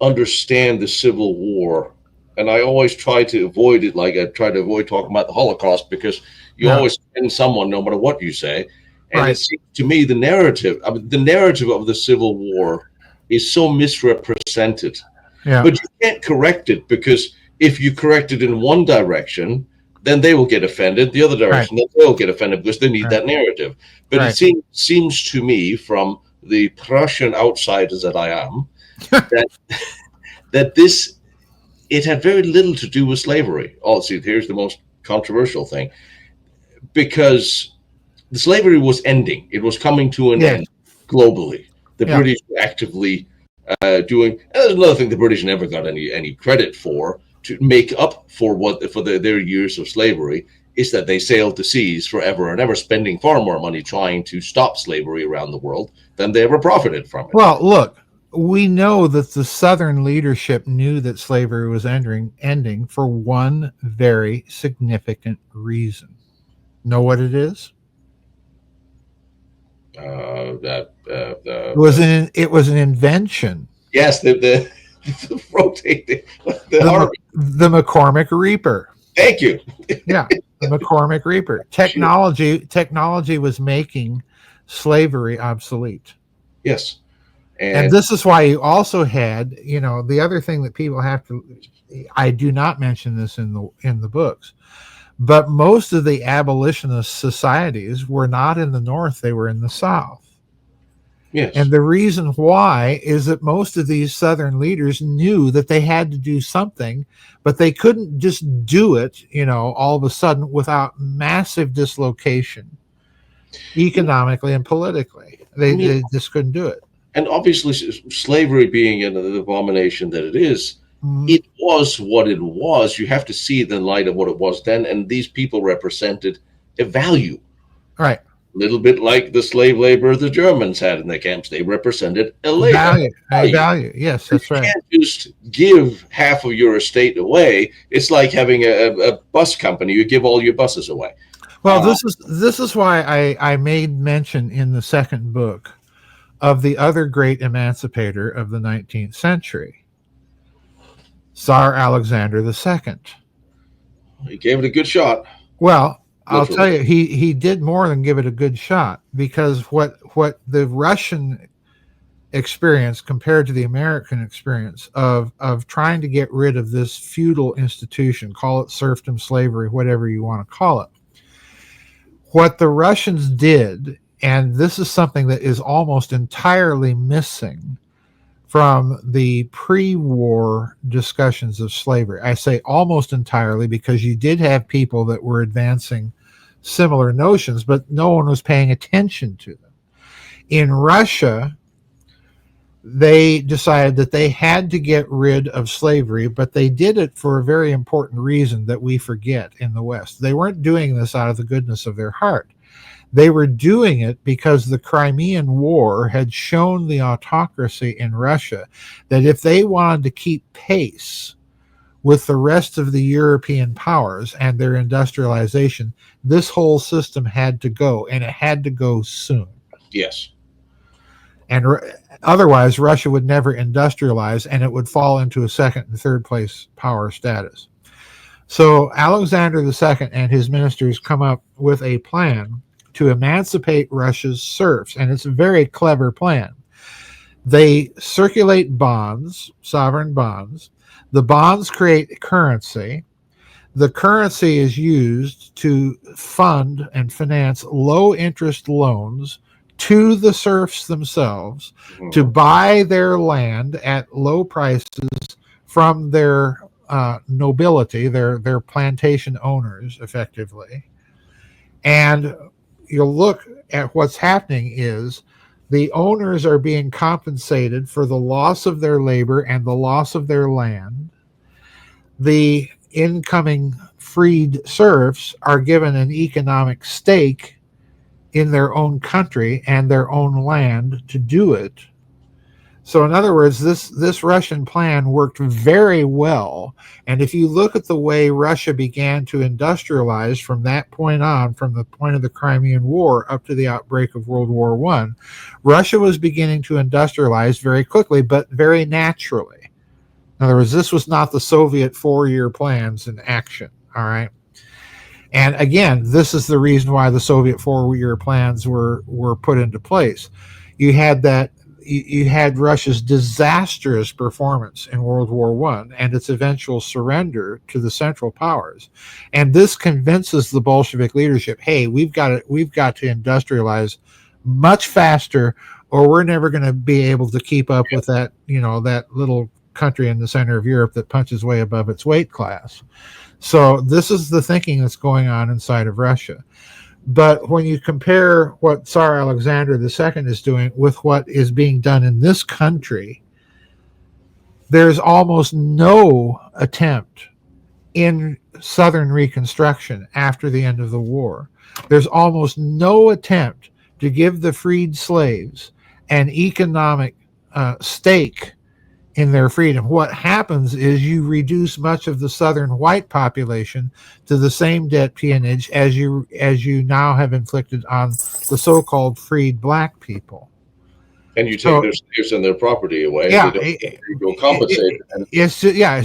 understand the Civil War, and I always try to avoid it. Like I try to avoid talking about the Holocaust because you always offend someone, no matter what you say. And it seems to me the narrative of the Civil War is so misrepresented. Yeah. But you can't correct it, because if you correct it in one direction, then they will get offended. The other direction, then they'll get offended because they need that narrative. But it seems to me, from the Prussian outsiders that I am, that it had very little to do with slavery. Oh, see, here's the most controversial thing. Because the slavery was ending. It was coming to an end globally. The British were actively doing. There's another thing the British never got any credit for, to make up for their years of slavery, is that they sailed the seas forever and ever, spending far more money trying to stop slavery around the world than they ever profited from it.
Well, look, we know that the Southern leadership knew that slavery was ending for one very significant reason. Know what it is? It was an invention.
Yes, the rotating the army.
The McCormick Reaper.
Thank you.
Yeah, the McCormick Reaper. Technology was making slavery obsolete.
Yes.
And this is why you also had, the other thing that people have to, I do not mention this in the books, but most of the abolitionist societies were not in the North, they were in the South.
Yes.
And the reason why is that most of these Southern leaders knew that they had to do something, but they couldn't just do it, all of a sudden without massive dislocation economically and politically. They just couldn't do it.
And obviously, slavery being an abomination that it is, it was what it was. You have to see it in light of what it was then. And these people represented a value.
Right.
A little bit like the slave labor the Germans had in their camps. They represented a labor
value. Yes, that's right.
You can't just give half of your estate away. It's like having a bus company. You give all your buses away.
Well, this is why I made mention in the second book of the other great emancipator of the 19th century, Tsar Alexander II.
He gave it a good shot.
Well, I'll tell you, he did more than give it a good shot, because what the Russian experience compared to the American experience of trying to get rid of this feudal institution, call it serfdom, slavery, whatever you want to call it, what the Russians did, and this is something that is almost entirely missing from the pre-war discussions of slavery. I say almost entirely because you did have people that were advancing similar notions, but no one was paying attention to them. In Russia, they decided that they had to get rid of slavery, but they did it for a very important reason that we forget in the West. They weren't doing this out of the goodness of their heart. They were doing it because the Crimean War had shown the autocracy in Russia that if they wanted to keep pace with the rest of the European powers and their industrialization, this whole system had to go, and it had to go soon.
Yes.
And otherwise, Russia would never industrialize, and it would fall into a second and third place power status. So Alexander II and his ministers come up with a plan to emancipate Russia's serfs, and it's a very clever plan. They circulate bonds, sovereign bonds. The bonds create currency. The currency is used to fund and finance low-interest loans to the serfs themselves to buy their land at low prices from their nobility, their plantation owners, effectively. And you'll look at what's happening is the owners are being compensated for the loss of their labor and the loss of their land. The incoming freed serfs are given an economic stake in their own country and their own land to do it. So in other words, this Russian plan worked very well. And if you look at the way Russia began to industrialize from that point on, from the point of the Crimean War up to the outbreak of World War I, Russia was beginning to industrialize very quickly, but very naturally. In other words, this was not the Soviet 4-year plans in action, all right? And again, this is the reason why the Soviet 4-year plans were put into place. You had Russia's disastrous performance in World War I and its eventual surrender to the Central Powers. And this convinces the Bolshevik leadership, hey, we've got to industrialize much faster, or we're never going to be able to keep up with that, that little country in the center of Europe that punches way above its weight class. So this is the thinking that's going on inside of Russia. But when you compare what Tsar Alexander II is doing with what is being done in this country, there's almost no attempt in Southern Reconstruction after the end of the war. There's almost no attempt to give the freed slaves an economic stake in their freedom. What happens is you reduce much of the southern white population to the same debt peonage as you now have inflicted on the so-called freed black people.
And you take their slaves and their property away.
Yeah,
and they don't compensate.
It's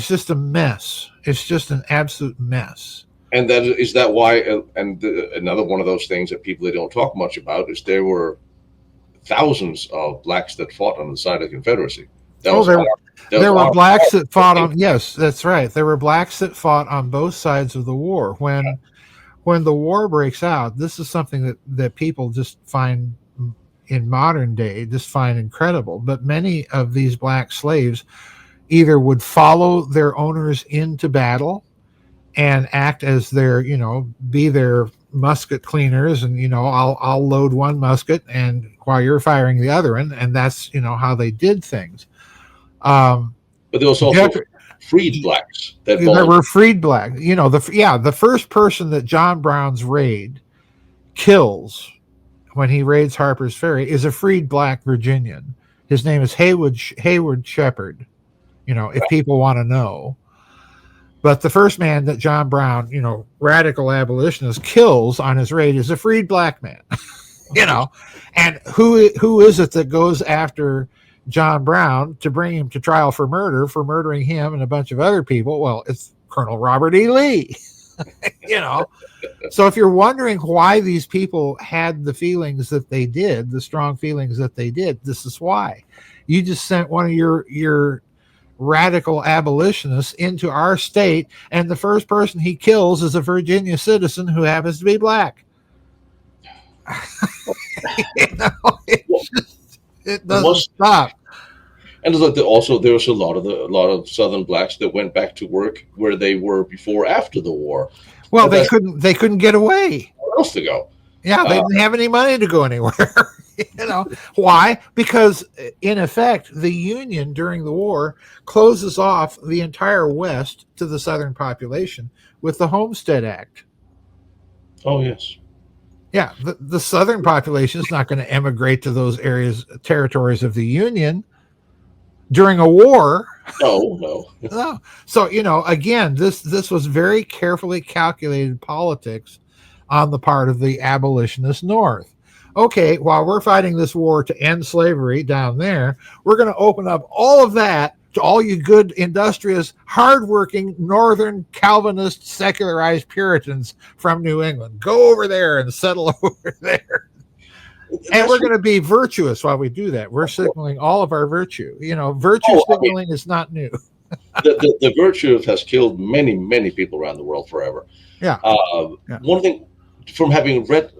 just a mess. It's just an absolute mess.
And is that why? Another one of those things that people they don't talk much about is there were thousands of blacks that fought on the side of the Confederacy.
There were blacks that fought on. Yes, that's right. There were blacks that fought on both sides of the war. When the war breaks out, this is something that people just find in modern day just find incredible. But many of these black slaves either would follow their owners into battle and act as their, be their musket cleaners, and I'll load one musket and while you're firing the other one, and that's how they did things.
But there was also freed blacks.
There were freed blacks. The first person that John Brown's raid kills when he raids Harper's Ferry is a freed black Virginian. His name is Hayward Shepherd. If people want to know. But the first man that John Brown, radical abolitionist, kills on his raid is a freed black man. And who is it that goes after John Brown to bring him to trial for murdering him and a bunch of other people? Well, it's Colonel Robert E. Lee. So if you're wondering why these people had the feelings that they did, the strong feelings that they did, this is why. You just sent one of your radical abolitionists into our state, and the first person he kills is a Virginia citizen who happens to be black. It doesn't stop.
And also there was a lot of Southern blacks that went back to work where they were before after the war.
Well, they couldn't get away.
Where else to go?
Yeah, they didn't have any money to go anywhere. Why? Because in effect, the Union during the war closes off the entire West to the Southern population with the Homestead Act.
Oh, yes.
Yeah, the Southern population is not going to emigrate to those territories of the Union during a war.
No.
So, again, this was very carefully calculated politics on the part of the abolitionist North. Okay, while we're fighting this war to end slavery down there, we're going to open up all of that to all you good, industrious, hardworking, Northern Calvinist, secularized Puritans from New England. Go over there and settle over there. And we're going to be virtuous while we do that. We're signaling all of our virtue. Virtue signaling is not new.
the virtue has killed many, many people around the world forever.
Yeah.
One thing, from having read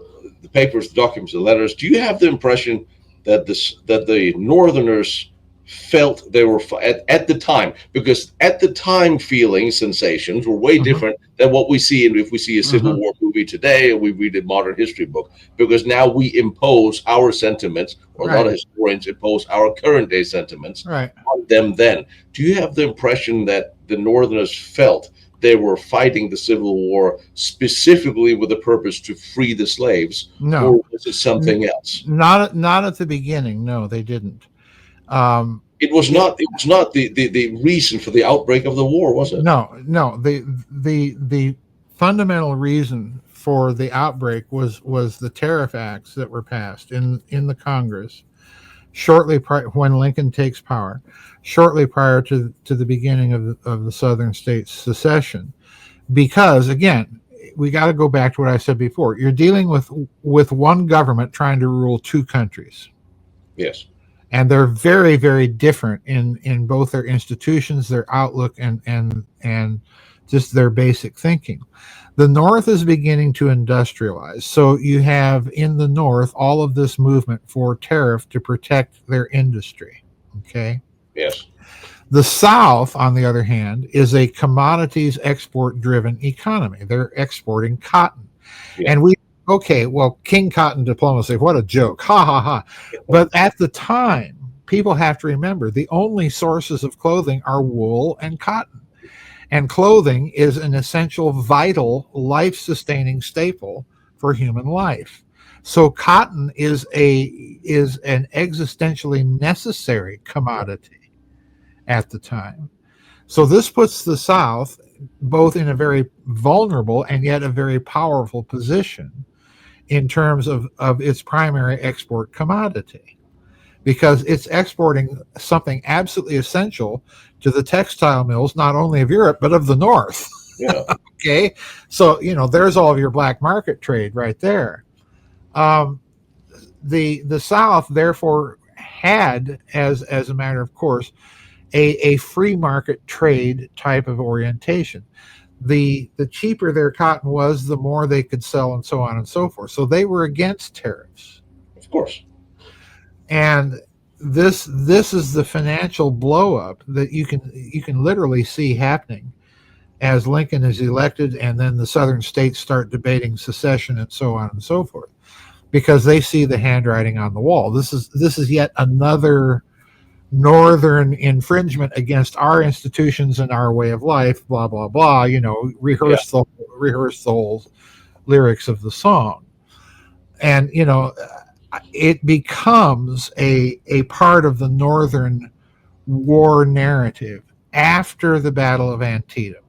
the papers, the documents, the letters, do you have the impression that the Northerners felt they were at the time, because at the time feelings, sensations were way different than what we see if we see a Civil War movie today or we read a modern history book, because now we impose our sentiments, or a lot of historians impose our current day sentiments on them then. Do you have the impression that the Northerners felt they were fighting the Civil War specifically with the purpose to free the slaves?
No.
Or was it something else?
Not at the beginning. No, they didn't.
It was not the reason for the outbreak of the war, was it?
No. The fundamental reason for the outbreak was the tariff acts that were passed in the Congress shortly when Lincoln takes power, shortly prior to the beginning of the Southern states' secession. Because again, we got to go back to what I said before. You're dealing with one government trying to rule two countries.
Yes.
And they're very, very different in both their institutions, their outlook, and just their basic thinking. The North is beginning to industrialize. So you have in the North all of this movement for tariff to protect their industry. Okay?
Yes.
The South, on the other hand, is a commodities export-driven economy. They're exporting cotton. Yeah. And King Cotton diplomacy, what a joke. Ha, ha, ha. But at the time, people have to remember the only sources of clothing are wool and cotton. And clothing is an essential, vital, life-sustaining staple for human life. So cotton is an existentially necessary commodity at the time. So this puts the South both in a very vulnerable and yet a very powerful position in terms of its primary export commodity, because it's exporting something absolutely essential to the textile mills, not only of Europe, but of the North.
Yeah.
Okay. So, there's all of your black market trade right there. Um, the South, therefore, had, as a matter of course, a free market trade type of orientation. The cheaper their cotton was, the more they could sell, and so on and so forth. So they were against tariffs.
Of course.
And this is the financial blow up that you can literally see happening as Lincoln is elected, and then the southern states start debating secession and so on and so forth, because they see the handwriting on the wall. This is yet another northern infringement against our institutions and our way of life, blah blah blah. Rehearse the whole lyrics of the song. And it becomes a part of the northern war narrative after the Battle of Antietam,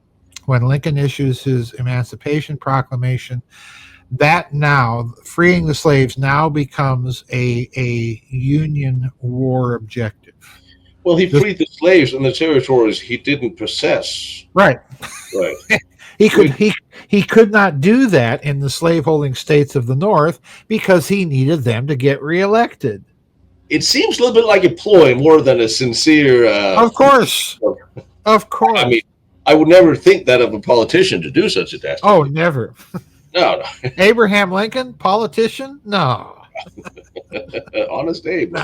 when Lincoln issues his Emancipation Proclamation. That now, freeing the slaves, now becomes a Union war objective.
Well, he freed the slaves in the territories he didn't possess.
Right.
Right.
He could not do that in the slaveholding states of the North because he needed them to get reelected.
It seems a little bit like a ploy more than a sincere.
Of course. Of course.
I mean, I would never think that of a politician to do such a dastardly.
Oh, never.
No.
Abraham Lincoln, politician? No.
Honest Abe.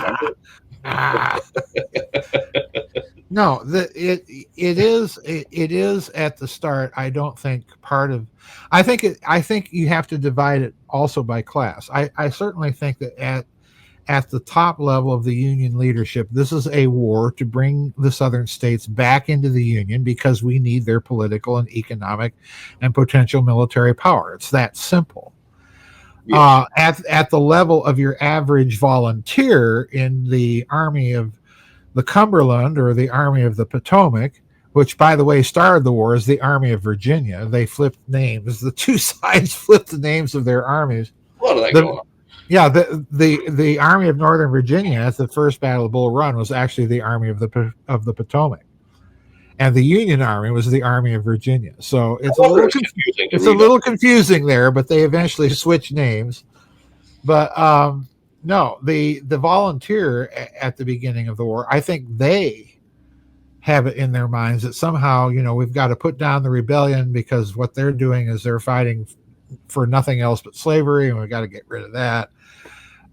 No, it is at the start. I don't think part of. I think you have to divide it also by class. I certainly think that at the top level of the Union leadership, this is a war to bring the southern states back into the Union because we need their political and economic and potential military power. It's that simple. Yes. At the level of your average volunteer in the Army of the Cumberland or the Army of the Potomac, which, by the way, started the war as the Army of Virginia. They flipped names. The two sides flipped the names of their armies.
What are they going on?
Yeah, the Army of Northern Virginia at the first Battle of Bull Run was actually the Army of the Potomac, and the Union Army was the Army of Virginia. So it's a little confusing there, but they eventually switched names. But no, the volunteer at the beginning of the war, I think they have it in their minds that somehow, we've got to put down the rebellion because what they're doing is they're fighting for nothing else but slavery, and we've got to get rid of that.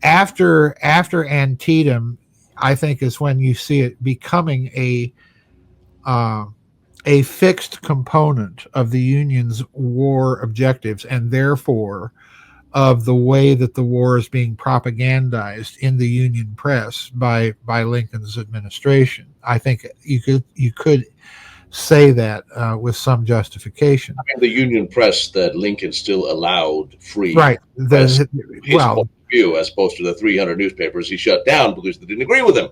After Antietam, I think is when you see it becoming a fixed component of the Union's war objectives, and therefore of the way that the war is being propagandized in the Union press by Lincoln's administration. I think you could say that with some justification.
I mean, the Union press that Lincoln still allowed free,
right?
His point of view, as opposed to the 300 newspapers he shut down because they didn't agree with him.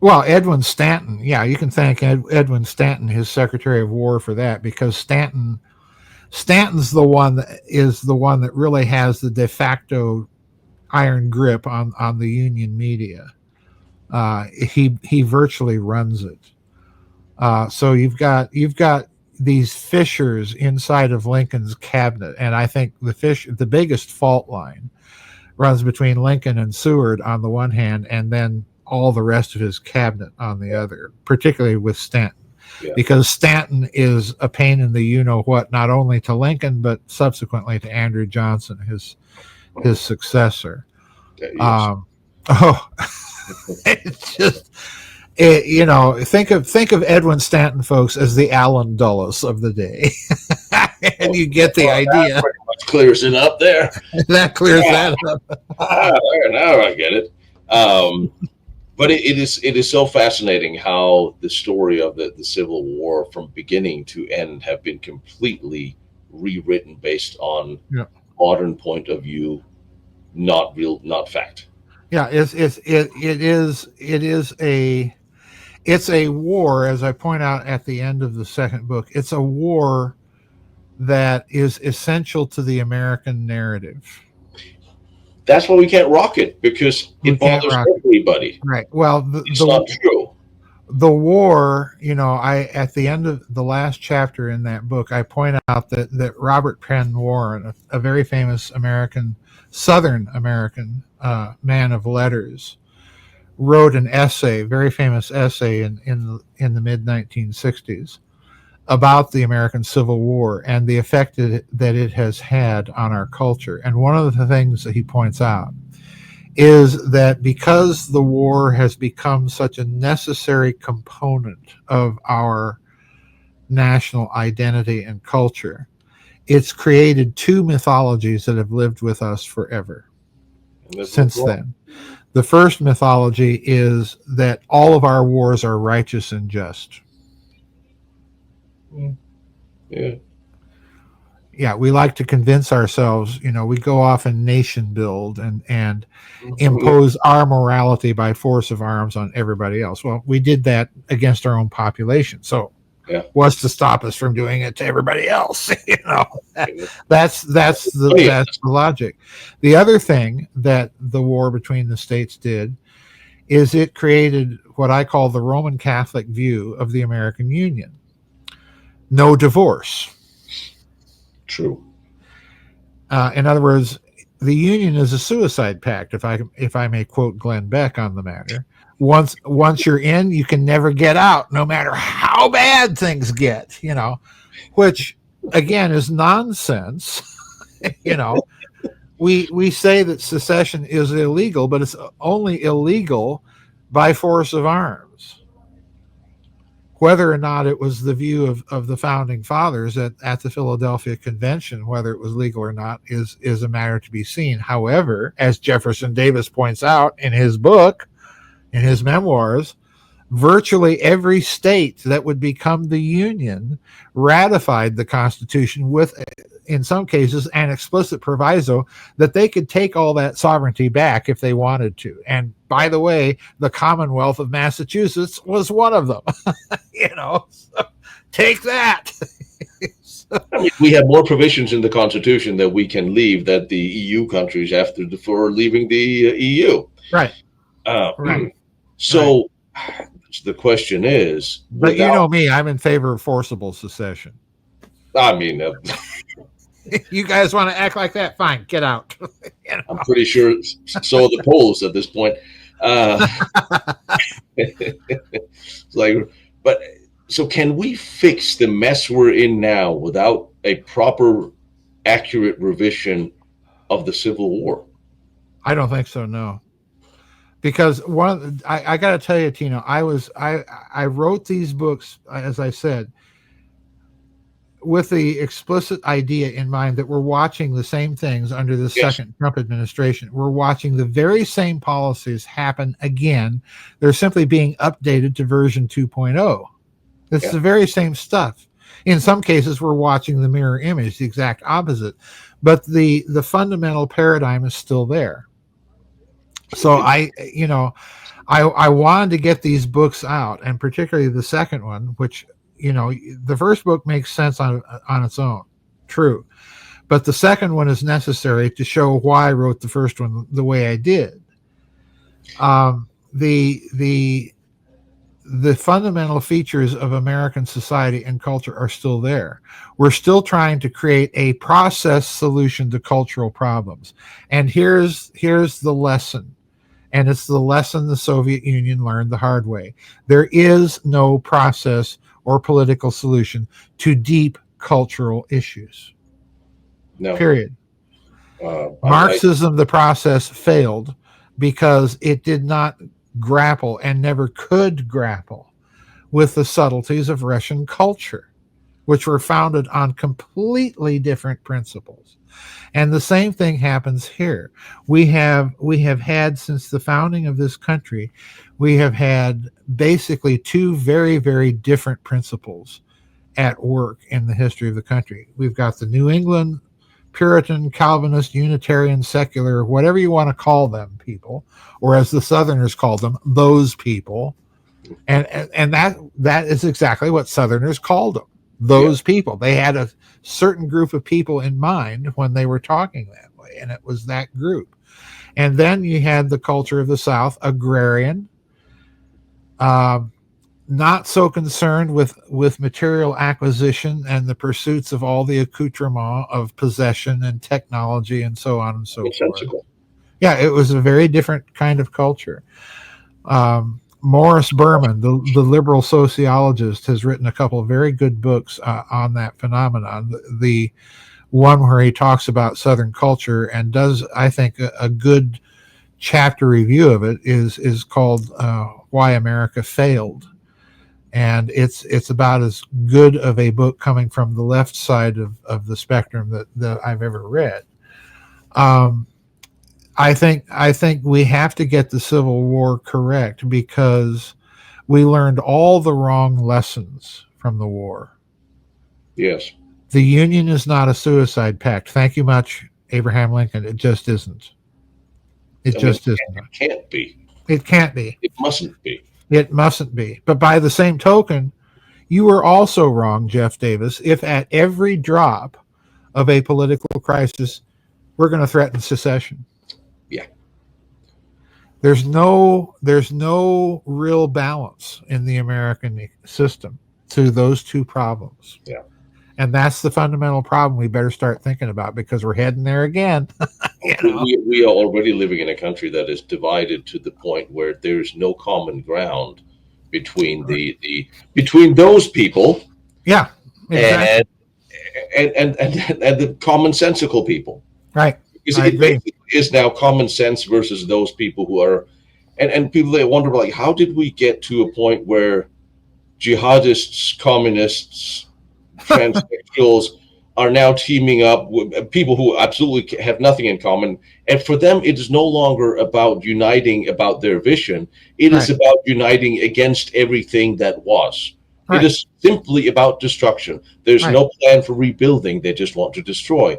Well, Edwin Stanton, yeah, you can thank Edwin Stanton, his Secretary of War, for that, because Stanton's the one that really has the de facto iron grip on the Union media. He virtually runs it. So you've got these fissures inside of Lincoln's cabinet, and I think the biggest fault line runs between Lincoln and Seward on the one hand, and then all the rest of his cabinet on the other, particularly with Stanton. Yeah. Because Stanton is a pain in the you-know-what, not only to Lincoln, but subsequently to Andrew Johnson, his successor.
Yes.
It's just, think of Edwin Stanton, folks, as the Alan Dulles of the day. And you get the idea.
That pretty much clears it up there.
That clears that up.
Now I get it. But it is so fascinating how the story of the Civil War from beginning to end have been completely rewritten based on modern point of view not real, not fact.
Yeah, it's a war, as I point out at the end of the second book. It's a war that is essential to the American narrative.
That's why we can't rock it, because
We
it
can't
bothers
rock it.
everybody.
Right. Well,
It's not true.
the war, I at the end of the last chapter in that book, I point out that Robert Penn Warren, a very famous Southern American man of letters, wrote an essay, very famous essay in the mid 1960s about the American Civil War and the effect that it has had on our culture. And one of the things that he points out is that because the war has become such a necessary component of our national identity and culture, it's created two mythologies that have lived with us forever since then. The first mythology is that all of our wars are righteous and just.
Yeah.
Yeah, we like to convince ourselves, we go off and nation build and impose our morality by force of arms on everybody else. Well, we did that against our own population. So what's to stop us from doing it to everybody else? That's the logic. The other thing that the war between the states did is it created what I call the Roman Catholic view of the American Union. No divorce.
True.
In other words, the Union is a suicide pact, if I may quote Glenn Beck on the matter. Once you're in, you can never get out, no matter how bad things get, which again is nonsense. We say that secession is illegal, but it's only illegal by force of arms. Whether or not it was the view of the founding fathers at the Philadelphia Convention, whether it was legal or not, is a matter to be seen. However, as Jefferson Davis points out in his book, in his memoirs, virtually every state that would become the Union ratified the Constitution with, in some cases, an explicit proviso that they could take all that sovereignty back if they wanted to. And by the way, the Commonwealth of Massachusetts was one of them. So take that.
I mean, we have more provisions in the Constitution that we can leave that the EU countries have for leaving the EU.
Right. Right.
So the question is,
but you know me, I'm in favor of forcible secession.
I mean,
you guys want to act like that? Fine, get out.
I'm pretty sure so are the polls at this point. But so can we fix the mess we're in now without a proper, accurate revision of the Civil War?
I don't think so. No. Because I got to tell you, Tino, I wrote these books, as I said, with the explicit idea in mind that we're watching the same things under the second Trump administration. We're watching the very same policies happen again. They're simply being updated to version 2.0. It's the very same stuff. In some cases, we're watching the mirror image, the exact opposite. But the fundamental paradigm is still there. So I wanted to get these books out, and particularly the second one, which, the first book makes sense on its own. True. But the second one is necessary to show why I wrote the first one the way I did. The fundamental features of American society and culture are still there. We're still trying to create a process solution to cultural problems. And here's the lesson. And it's the lesson the Soviet Union learned the hard way. There is no process or political solution to deep cultural issues.
No.
Period. Marxism, the process, failed because it did not grapple and never could grapple with the subtleties of Russian culture, which were founded on completely different principles. And the same thing happens here. We have had, since the founding of this country, we have had basically two very, very different principles at work in the history of the country. We've got the New England Puritan, Calvinist, Unitarian, secular, whatever you want to call them people, or as the Southerners called them, those people. And that is exactly what Southerners called them, those people. They had a certain group of people in mind when they were talking that way, and it was that group. And then you had the culture of the South, agrarian, not so concerned with material acquisition and the pursuits of all the accoutrement of possession and technology and so on and so forth. Yeah, it was a very different kind of culture. Morris Berman, the liberal sociologist, has written a couple of very good books on that phenomenon. The one where he talks about Southern culture and does, I think, a good chapter review of it is called Why America Failed. And it's about as good of a book coming from the left side of the spectrum that I've ever read. I think we have to get the Civil War correct because we learned all the wrong lessons from the war.
Yes.
The Union is not a suicide pact. Thank you much, Abraham Lincoln. It just isn't. It just isn't.
It can't be.
It can't be.
It mustn't be.
It mustn't be. But by the same token, you were also wrong, Jeff Davis, if at every drop of a political crisis, we're going to threaten secession.
Yeah.
There's no real balance in the American system to those two problems.
Yeah.
And that's the fundamental problem we better start thinking about because we're heading there again.
We are already living in a country that is divided to the point where there's no common ground between between those people.
Yeah. Exactly.
And the commonsensical people.
Right.
It basically is now common sense versus those people who are, and people that wonder, like, how did we get to a point where jihadists, communists, transsexuals are now teaming up with people who absolutely have nothing in common, and for them it is no longer about uniting about their vision. It is about uniting against everything that was. It is simply about destruction. There's no plan for rebuilding. They just want to destroy.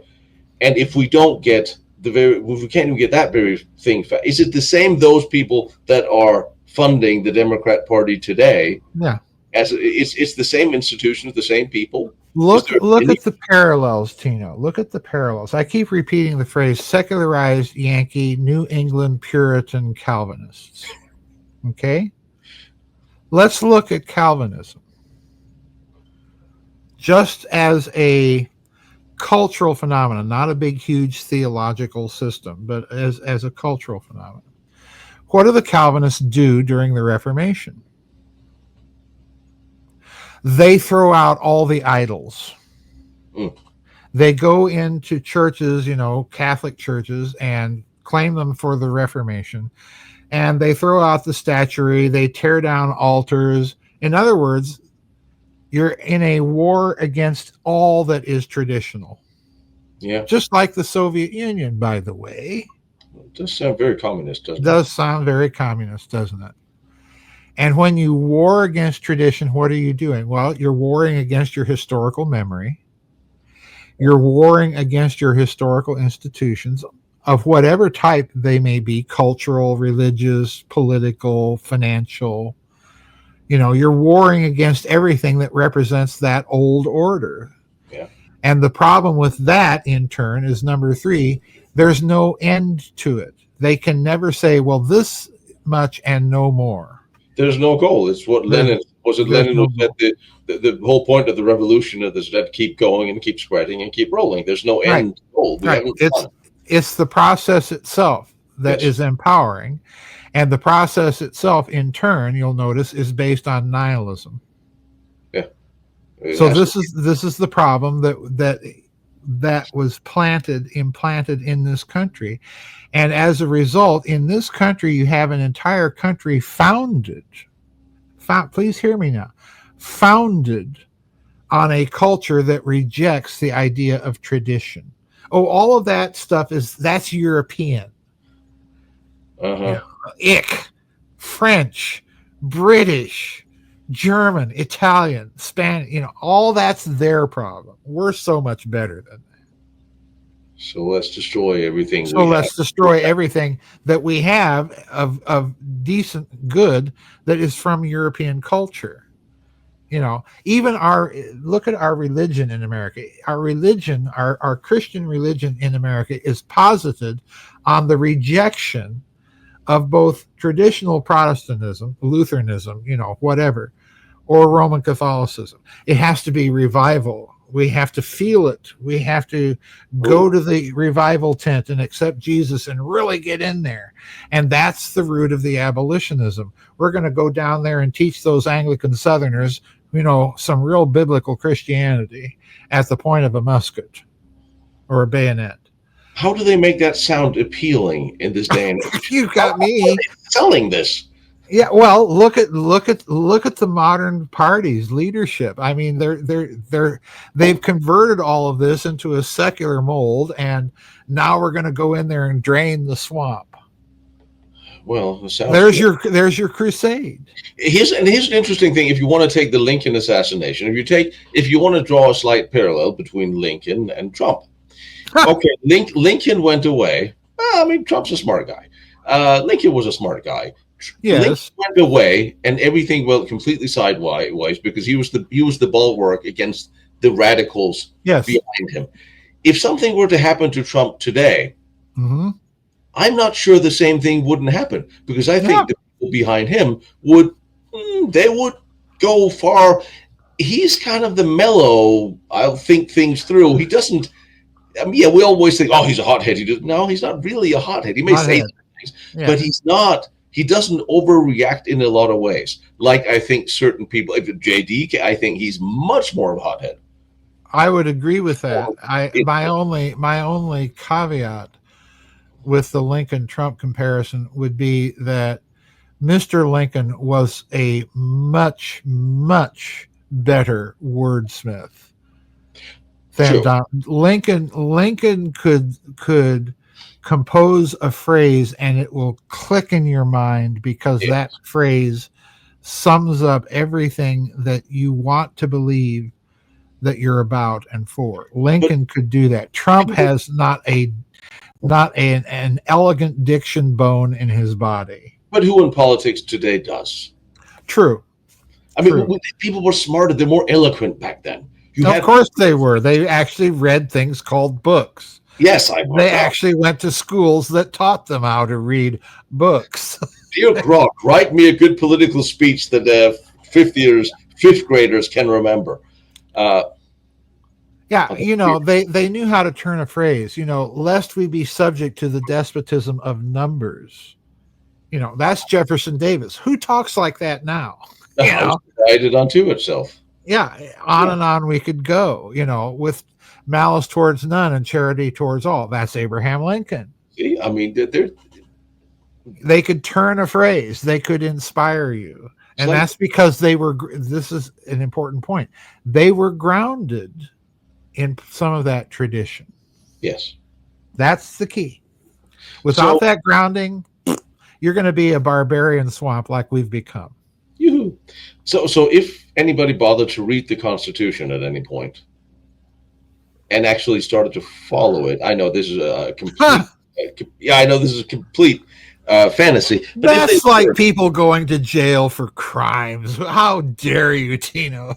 And if we don't get if we can't even get that very thing, is it the same those people that are funding the Democrat Party today?
Yeah,
as it's the same institutions, the same people.
Look at the parallels, Tino. Look at the parallels. I keep repeating the phrase secularized Yankee, New England Puritan Calvinists. Okay? Let's look at Calvinism. Just as a cultural phenomenon, not a big, huge theological system, but as a cultural phenomenon. What do the Calvinists do during the Reformation? They throw out all the idols. They go into churches, Catholic churches, and claim them for the Reformation. And they throw out the statuary. They tear down altars. In other words, you're in a war against all that is traditional.
Yeah.
Just like the Soviet Union, by the way.
It does sound very communist, doesn't it?
It does sound very communist, doesn't it? And when you war against tradition, what are you doing? Well, you're warring against your historical memory. You're warring against your historical institutions of whatever type they may be, cultural, religious, political, financial. You're warring against everything that represents that old order.
Yeah.
And the problem with that, in turn, is number 3, there's no end to it. They can never say, well, this much and no more.
There's no goal. It's what Lenin said. The whole point of the revolution is that keep going and keep spreading and keep rolling. There's no end goal.
It's the process itself that is empowering, and the process itself, in turn, you'll notice, is based on nihilism.
Yeah.
So this is the problem that was implanted in this country. And as a result, in this country, you have an entire country please hear me now, founded on a culture that rejects the idea of tradition. Oh, all of that stuff that's European. French, British, German, Italian, Spanish, all that's their problem. We're so much better than that.
So let's destroy everything
So
we have.
let's destroy everything that we have of decent good that is from European culture. Even look at our religion in America. Our religion, our Christian religion in America is posited on the rejection of both traditional Protestantism, Lutheranism, whatever, or Roman Catholicism. It has to be revival. We have to feel it. We have to go to the revival tent and accept Jesus and really get in there. And that's the root of the abolitionism. We're going to go down there and teach those Anglican Southerners, some real biblical Christianity at the point of a musket or a bayonet.
How do they make that sound appealing in this day and age?
You got me
selling this.
Yeah, well, look at the modern parties leadership. I mean, they've converted all of this into a secular mold, and now we're going to go in there and drain the swamp.
Well,
there's your crusade.
Here's an interesting thing. If you want to take the Lincoln assassination, if you want to draw a slight parallel between Lincoln and Trump, okay, Lincoln went away. I mean, Trump's a smart guy. Lincoln was a smart guy.
Yes.
Lincoln went away, and everything went completely sideways because he was the bulwark against the radicals behind him. If something were to happen to Trump today, I'm not sure the same thing wouldn't happen, because I think the people behind him would go far. He's kind of the mellow. I'll think things through. He doesn't. I mean, we always think, oh, he's a hothead. No, he's not really a hothead. He may say things, but he's not. He doesn't overreact in a lot of ways. Like I think certain people, like JD, I think he's much more of a hothead.
I would agree with that. My only caveat with the Lincoln-Trump comparison would be that Mr. Lincoln was a much, much better wordsmith than Lincoln. Lincoln could compose a phrase and it will click in your mind because that phrase sums up everything that you want to believe that you're about and for. Lincoln could do that. Trump has not an elegant diction bone in his body.
But who in politics today does?
True.
I mean, people were smarter. They're more eloquent back then.
Of course they were. They actually read things called books.
Yes,
they actually went to schools that taught them how to read books.
Dear Grok, write me a good political speech that fifth graders can remember.
They knew how to turn a phrase, lest we be subject to the despotism of numbers. That's Jefferson Davis. Who talks like that now?
Divided unto itself.
Yeah, and on we could go, with malice towards none and charity towards all. That's Abraham Lincoln.
See, I mean,
they could turn a phrase. They could inspire you. And that's because this is an important point. They were grounded in some of that tradition.
Yes.
That's the key. Without that grounding, you're going to be a barbarian swamp like we've become.
Yoo-hoo. So if anybody bothered to read the Constitution at any point and actually started to follow it, I know this is a complete fantasy. But
that's like people going to jail for crimes. How dare you, Tino?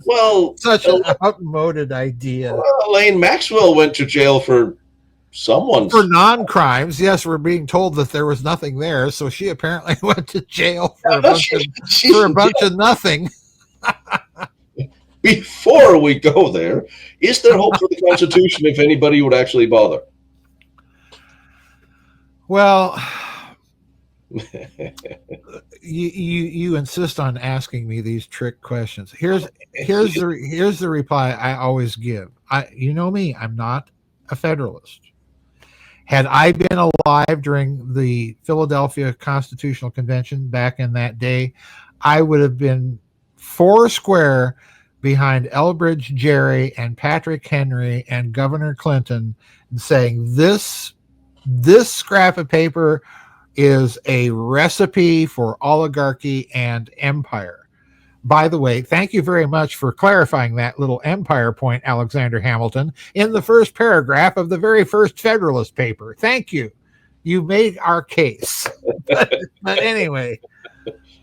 Well,
such an outmoded idea.
Well, Elaine Maxwell went to jail for
for non-crimes. Yes, we're being told that there was nothing there, so she apparently went to jail for a bunch of nothing.
Before we go there, is there hope for the Constitution if anybody would actually bother?
Well, you insist on asking me these trick questions. Here's the reply I always give. You know me, I'm not a Federalist. Had I been alive during the Philadelphia Constitutional Convention back in that day, I would have been foursquare behind Elbridge Gerry and Patrick Henry and Governor Clinton and saying this scrap of paper is a recipe for oligarchy and empire. by the way, thank you very much for clarifying that little empire point, Alexander Hamilton, in the first paragraph of the very first Federalist paper. Thank you. You made our case. But anyway,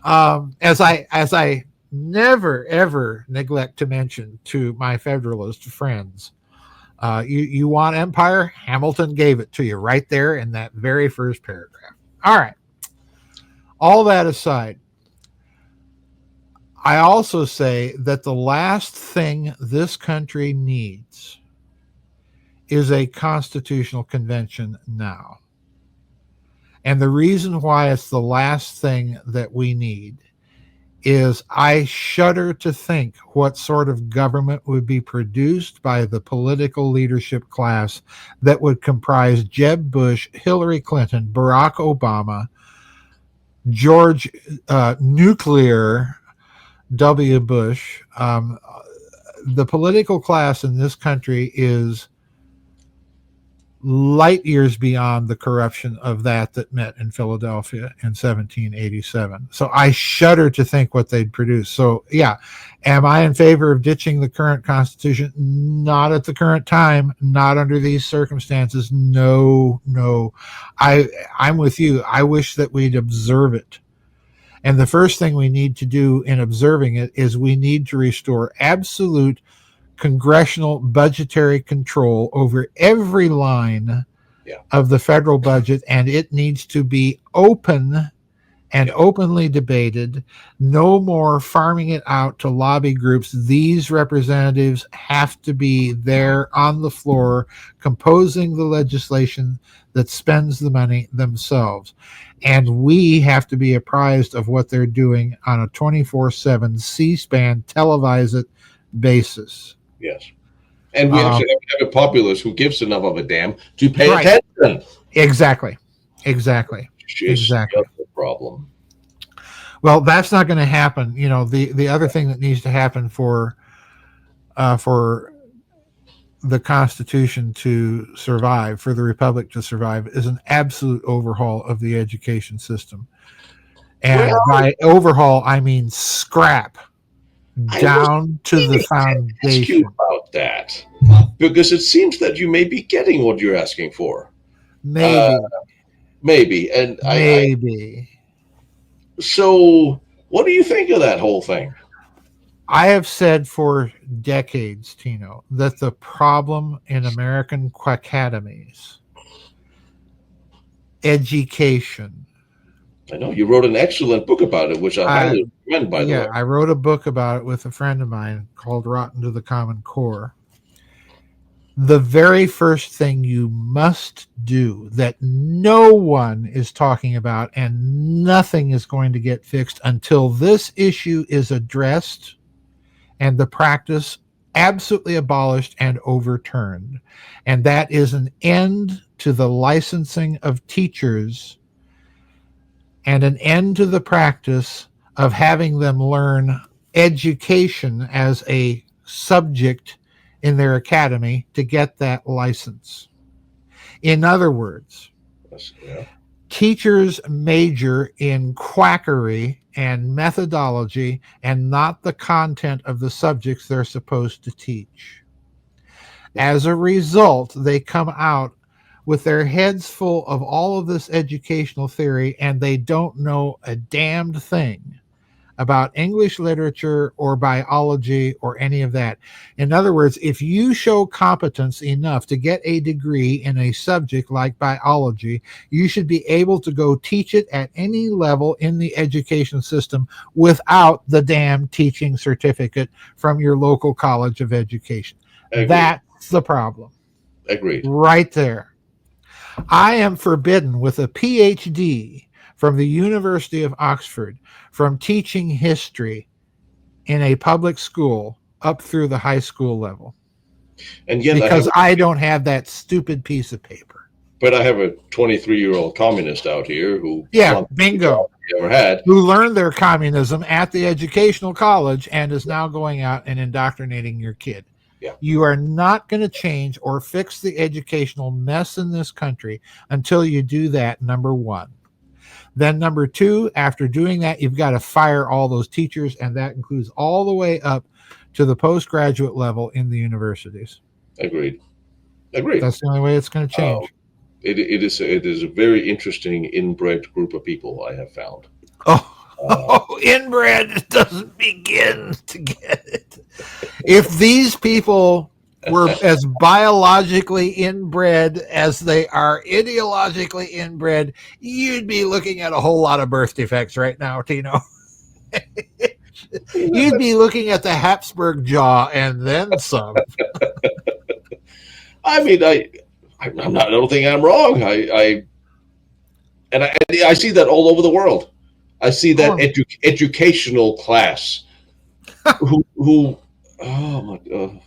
as I never ever neglect to mention to my Federalist friends, you want empire? Hamilton gave it to you right there in that very first paragraph. All right. All that aside, I also say that the last thing this country needs is a constitutional convention now. And the reason why it's the last thing that we need is I shudder to think what sort of government would be produced by the political leadership class that would comprise Jeb Bush, Hillary Clinton, Barack Obama, George Nuclear W. Bush. The political class in this country is light years beyond the corruption of that met in Philadelphia in 1787. So I shudder to think what they'd produce. So yeah, am I in favor of ditching the current Constitution? Not at the current time, not under these circumstances. No. I'm with you. I wish that we'd observe it. And the first thing we need to do in observing it is we need to restore absolute congressional budgetary control over every line of the federal budget, and it needs to be open and openly debated. No more farming it out to lobby groups. These representatives have to be there on the floor composing the legislation that spends the money themselves. And we have to be apprised of what they're doing on a 24/7 C-SPAN televised basis.
Yes. And we actually have a populace who gives enough of a damn to pay attention.
Exactly.
Exactly. The problem.
Well, that's not going to happen. You know, the other thing that needs to happen for the Constitution to survive, for the Republic to survive, is an absolute overhaul of the education system. And by overhaul, I mean scrap down to the foundation.
Ask you about that, because it seems that you may be getting what you're asking for.
Maybe.
So, what do you think of that whole thing?
I have said for decades, Tino, that the problem in American academies, education.
I know you wrote an excellent book about it, which I highly recommend, by the way.
Yeah, I wrote a book about it with a friend of mine called Rotten to the Common Core. The very first thing you must do that no one is talking about, and nothing is going to get fixed until this issue is addressed and the practice absolutely abolished and overturned. And that is an end to the licensing of teachers and an end to the practice of having them learn education as a subject in their academy to get that license. In other words, teachers major in quackery and methodology and not the content of the subjects they're supposed to teach. As a result, they come out with their heads full of all of this educational theory, and they don't know a damned thing about English literature or biology or any of that. In other words, if you show competence enough to get a degree in a subject like biology, you should be able to go teach it at any level in the education system without the damn teaching certificate from your local college of education. That's the problem.
Agreed.
Right there. I am forbidden with a PhD from the University of Oxford from teaching history in a public school up through the high school level.
And yet
because I don't have that stupid piece of paper.
But I have a 23-year-old communist out here who
bingo,
ever had,
who learned their communism at the educational college and is now going out and indoctrinating your kid.
Yeah.
You are not going to change or fix the educational mess in this country until you do that, number one. Then number two, after doing that, you've got to fire all those teachers, and that includes all the way up to the postgraduate level in the universities.
Agreed.
That's the only way it's going to
Um,
change.
it is a very interesting inbred group of people I have found.
Inbred doesn't begin to get it. If these people were as biologically inbred as they are ideologically inbred, you'd be looking at a whole lot of birth defects right now, Tino. You'd be looking at the Habsburg jaw and then some.
I mean, I don't think I'm wrong. I see that all over the world. I see that educational class who oh my god.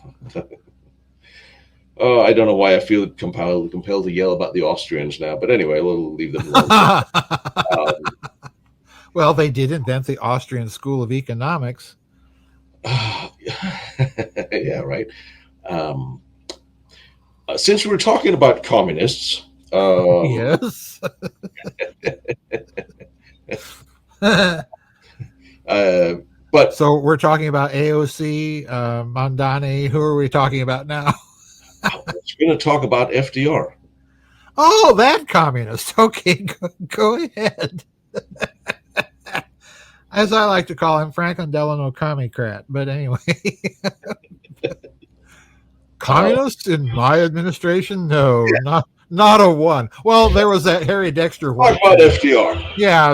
Oh, I don't know why I feel compelled to yell about the Austrians now, but anyway, we'll leave them alone.
Well, they did invent the Austrian School of Economics.
Yeah, right. Since we're talking about communists,
yes.
But
so we're talking about AOC, Mondani. Who are we talking about now?
We're going to talk about FDR.
Oh, that communist. Okay, go ahead. As I like to call him, Franklin Delano Commie-crat. But anyway. Communists in my administration? No, not a one. Well, there was that Harry Dexter one.
Talk about FDR.
Yeah,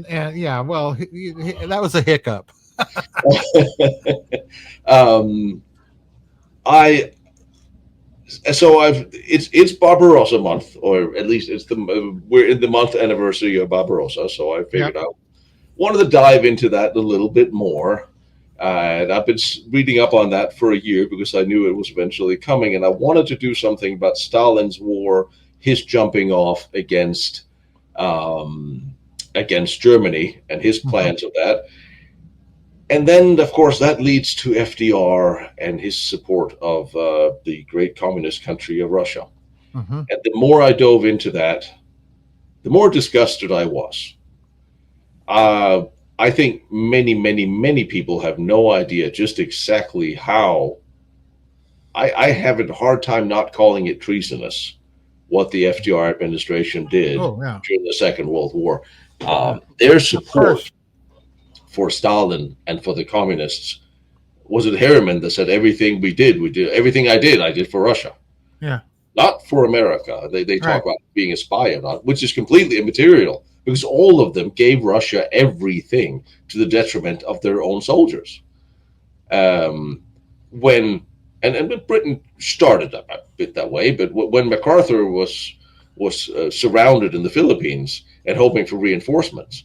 and yeah, well, that was a hiccup.
It's Barbarossa month, or at least we're in the month anniversary of Barbarossa. So I figured I wanted to dive into that a little bit more. And I've been reading up on that for a year because I knew it was eventually coming, and I wanted to do something about Stalin's war, his jumping off against Germany, and his plans of that. And then, of course, that leads to FDR and his support of the great communist country of Russia. And the more I dove into that, the more disgusted I was. I think many people have no idea just exactly how. I have a hard time not calling it treasonous what the FDR administration did during the Second World War. Their support for Stalin and for the communists was it Harriman that said everything everything I did for Russia.
Yeah.
Not for America. They talk about being a spy or not, which is completely immaterial. Because all of them gave Russia everything to the detriment of their own soldiers. When Britain started a bit that way, but when MacArthur was surrounded in the Philippines and hoping for reinforcements,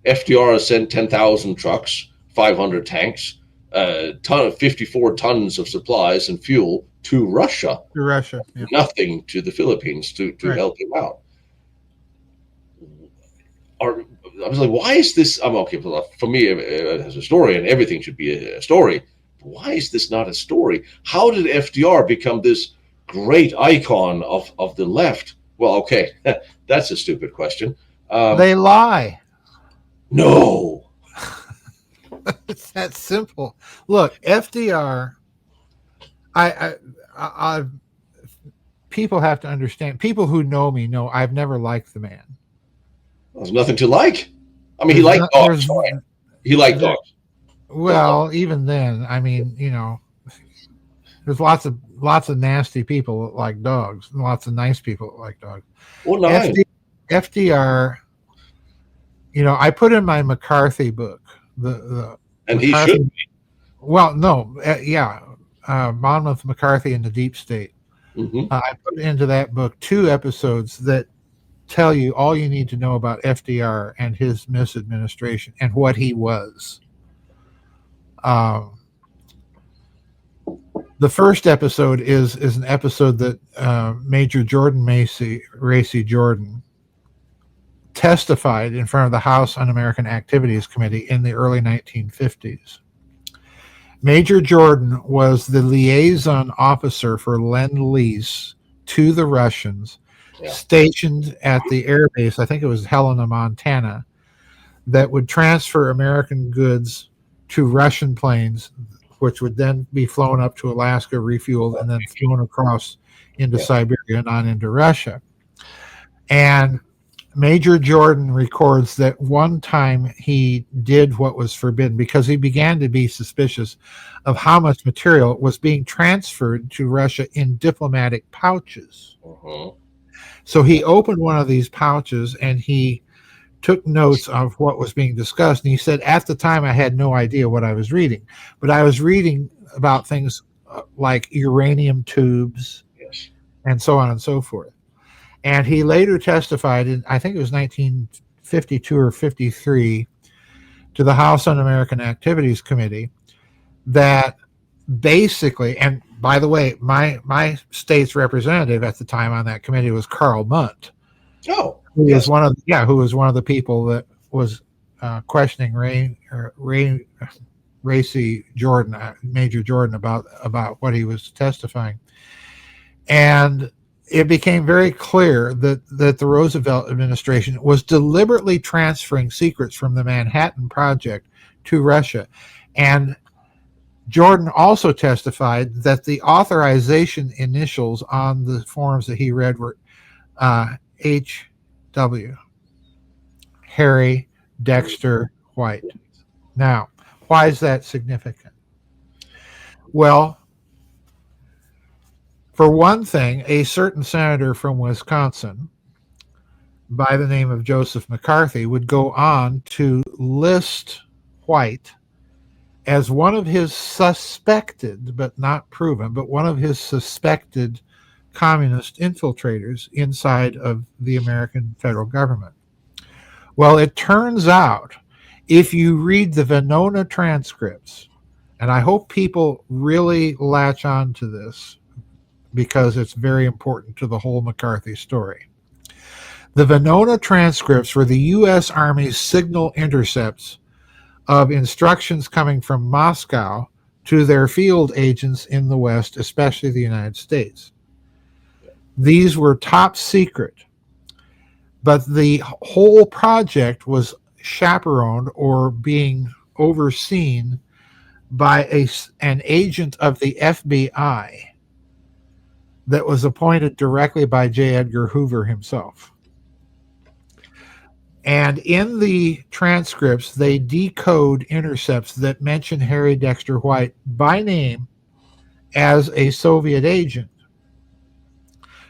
FDR sent 10,000 trucks, 500 tanks, 54 tons of supplies and fuel to Russia. Nothing to the Philippines to help him out. I was like, why is this? I'm okay. For me, as a historian, everything should be a story. Why is this not a story? How did FDR become this great icon of the left? Well, okay, that's a stupid question.
They lie.
No.
It's that simple. Look, FDR, I people have to understand. People who know me know I've never liked the man.
There's nothing to like. I mean, he liked dogs. He liked dogs.
Well, even then, I mean, there's lots of nasty people that like dogs, and lots of nice people that like dogs.
Well, nice.
FDR, I put in my McCarthy book
and
McCarthy,
he should be.
Well, no, Monmouth, McCarthy, and the Deep State. I put into that book 2 episodes that tell you all you need to know about FDR and his misadministration and what he was. The first episode is an episode that Major Jordan Racy Jordan testified in front of the House Un-American Activities Committee in the early 1950s. Major Jordan was the liaison officer for Lend-Lease to the Russians
Yeah.
stationed at the air base, I think it was Helena, Montana, that would transfer American goods to Russian planes, which would then be flown up to Alaska, refueled, and then flown across into
Yeah.
Siberia and on into Russia. And Major Jordan records that one time he did what was forbidden because he began to be suspicious of how much material was being transferred to Russia in diplomatic pouches.
Uh-huh.
So he opened one of these pouches and he took notes of what was being discussed. And he said, at the time, I had no idea what I was reading, but I was reading about things like uranium tubes
Yes.
and so on and so forth. And he later testified in, I think it was 1952 or 53, to the House Un-American Activities Committee that basically, and by the way, my state's representative at the time on that committee was Carl Munt.
Oh,
who
yes.
was one of the people that was questioning Racy Jordan, Major Jordan, about what he was testifying, and it became very clear that the Roosevelt administration was deliberately transferring secrets from the Manhattan Project to Russia, and Jordan also testified that the authorization initials on the forms that he read were H.W. Harry Dexter White. Now, why is that significant? Well, for one thing, a certain senator from Wisconsin by the name of Joseph McCarthy would go on to list White as one of his suspected, but not proven, but one of his suspected communist infiltrators inside of the American federal government. Well, it turns out, if you read the Venona transcripts, and I hope people really latch on to this because it's very important to the whole McCarthy story. The Venona transcripts were the U.S. Army's signal intercepts of instructions coming from Moscow to their field agents in the West, especially the United States. These were top secret, but the whole project was chaperoned or being overseen by an agent of the FBI that was appointed directly by J. Edgar Hoover himself. And in the transcripts, they decode intercepts that mention Harry Dexter White by name as a Soviet agent.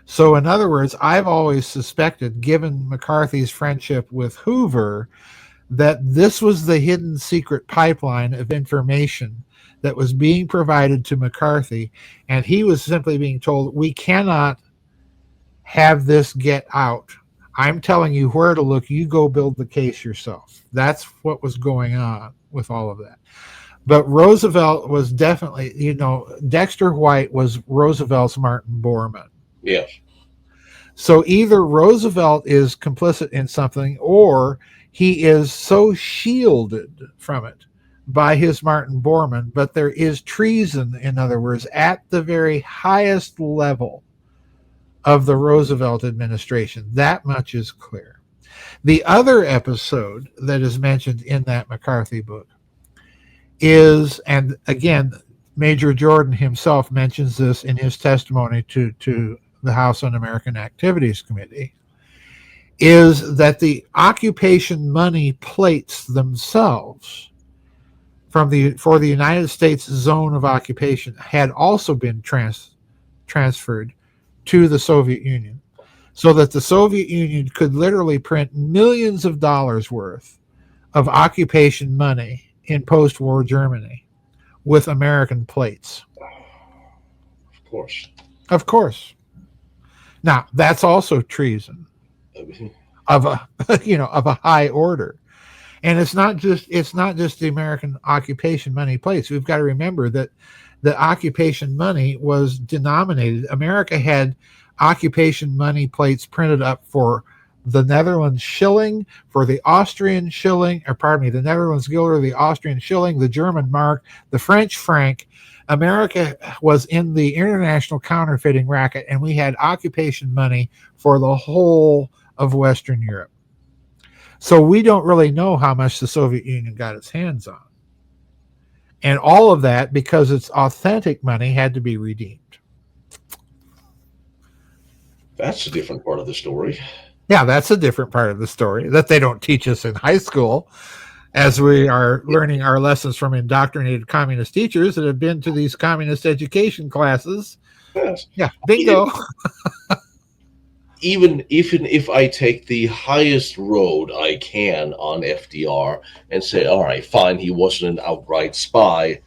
So, in other words, I've always suspected, given McCarthy's friendship with Hoover, that this was the hidden secret pipeline of information that was being provided to McCarthy, and he was simply being told, we cannot have this get out. I'm telling you where to look. You go build the case yourself. That's what was going on with all of that. But Roosevelt was definitely, Dexter White was Roosevelt's Martin Bormann.
Yes.
So either Roosevelt is complicit in something, or he is so shielded from it by his Martin Bormann, but there is treason, in other words, at the very highest level of the Roosevelt administration. That much is clear. The other episode that is mentioned in that McCarthy book is, and again, Major Jordan himself mentions this in his testimony to the House Un-American Activities Committee, is that the occupation money plates themselves for the United States zone of occupation had also been transferred to the Soviet Union, so that the Soviet Union could literally print millions of dollars worth of occupation money in post-war Germany with American plates.
Of course.
Of course. Now, that's also treason of a high order. And it's not just the American occupation money plates. We've got to remember that the occupation money was denominated. America had occupation money plates printed up for the Netherlands shilling for the Austrian shilling, or pardon me, the Netherlands guilder, the Austrian shilling, the German mark, the French franc. America was in the international counterfeiting racket, and we had occupation money for the whole of Western Europe. So we don't really know how much the Soviet Union got its hands on. And all of that, because it's authentic money, had to be redeemed.
That's a different part of the story.
Yeah, that's a different part of the story that they don't teach us in high school, as we are learning our lessons from indoctrinated communist teachers that have been to these communist education classes.
Yes.
Yeah, bingo.
Even if I take the highest road I can on FDR and say, all right, fine, he wasn't an outright spy,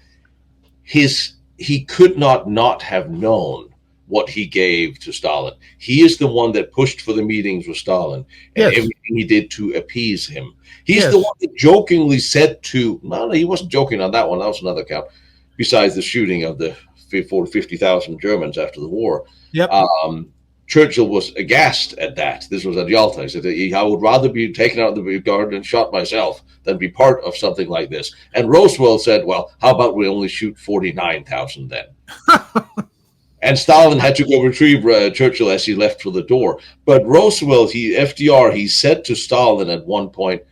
he could not have known what he gave to Stalin. He is the one that pushed for the meetings with Stalin and everything he did to appease him. He's the one that jokingly said to, no, he wasn't joking on that one. That was another count, besides the shooting of the 50,000 Germans after the war.
Yep.
Churchill was aghast at that. This was at Yalta. He said, I would rather be taken out of the garden and shot myself than be part of something like this. And Roosevelt said, well, how about we only shoot 49,000 then? And Stalin had to go retrieve Churchill as he left for the door. But Roosevelt, FDR, he said to Stalin at one point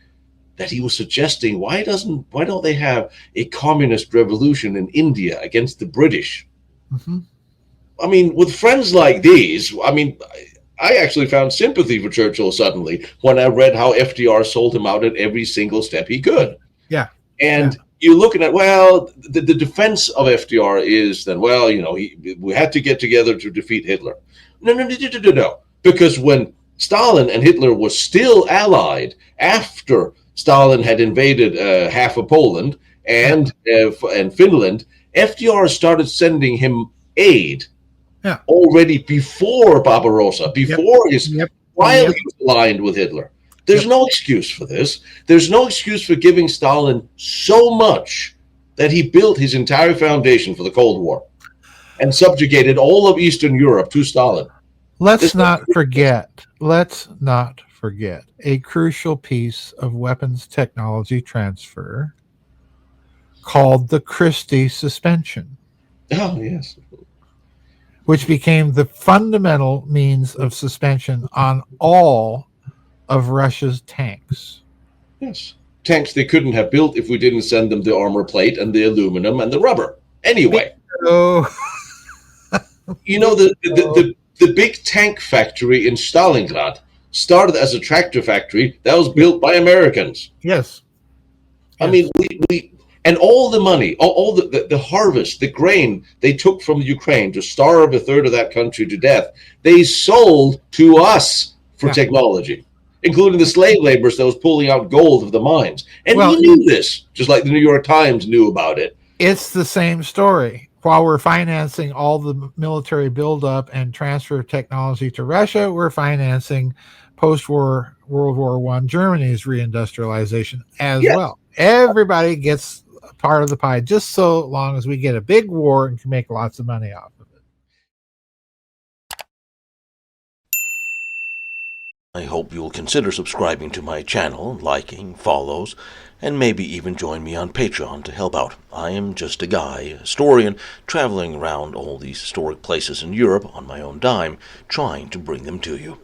that he was suggesting, why don't they have a communist revolution in India against the British? Mm-hmm. I mean, with friends like these, I mean, I actually found sympathy for Churchill suddenly when I read how FDR sold him out at every single step he could.
Yeah.
And you're looking at, well, the defense of FDR is that, well, you know, we had to get together to defeat Hitler. No. Because when Stalin and Hitler were still allied after Stalin had invaded half of Poland and Finland, FDR started sending him aid already before Barbarossa, while he was aligned with Hitler. There's no excuse for this. There's no excuse for giving Stalin so much that he built his entire foundation for the Cold War and subjugated all of Eastern Europe to Stalin.
Let's not forget a crucial piece of weapons technology transfer called the Christie suspension.
Oh, yes.
Which became the fundamental means of suspension on all of Russia's tanks.
Yes. Tanks they couldn't have built if we didn't send them the armor plate and the aluminum and the rubber. Anyway. You know, the big tank factory in Stalingrad started as a tractor factory that was built by Americans.
Yes.
I mean, we and all the money, all the harvest, the grain they took from Ukraine to starve a third of that country to death, they sold to us for technology, including the slave laborers that was pulling out gold of the mines. And we knew this, just like the New York Times knew about it.
It's the same story. While we're financing all the military buildup and transfer of technology to Russia, we're financing post-war World War I Germany's reindustrialization as well. Everybody gets a part of the pie, just so long as we get a big war and can make lots of money off of it.
I hope you'll consider subscribing to my channel, liking, follows, and maybe even join me on Patreon to help out. I am just a guy, a historian, traveling around all these historic places in Europe on my own dime, trying to bring them to you.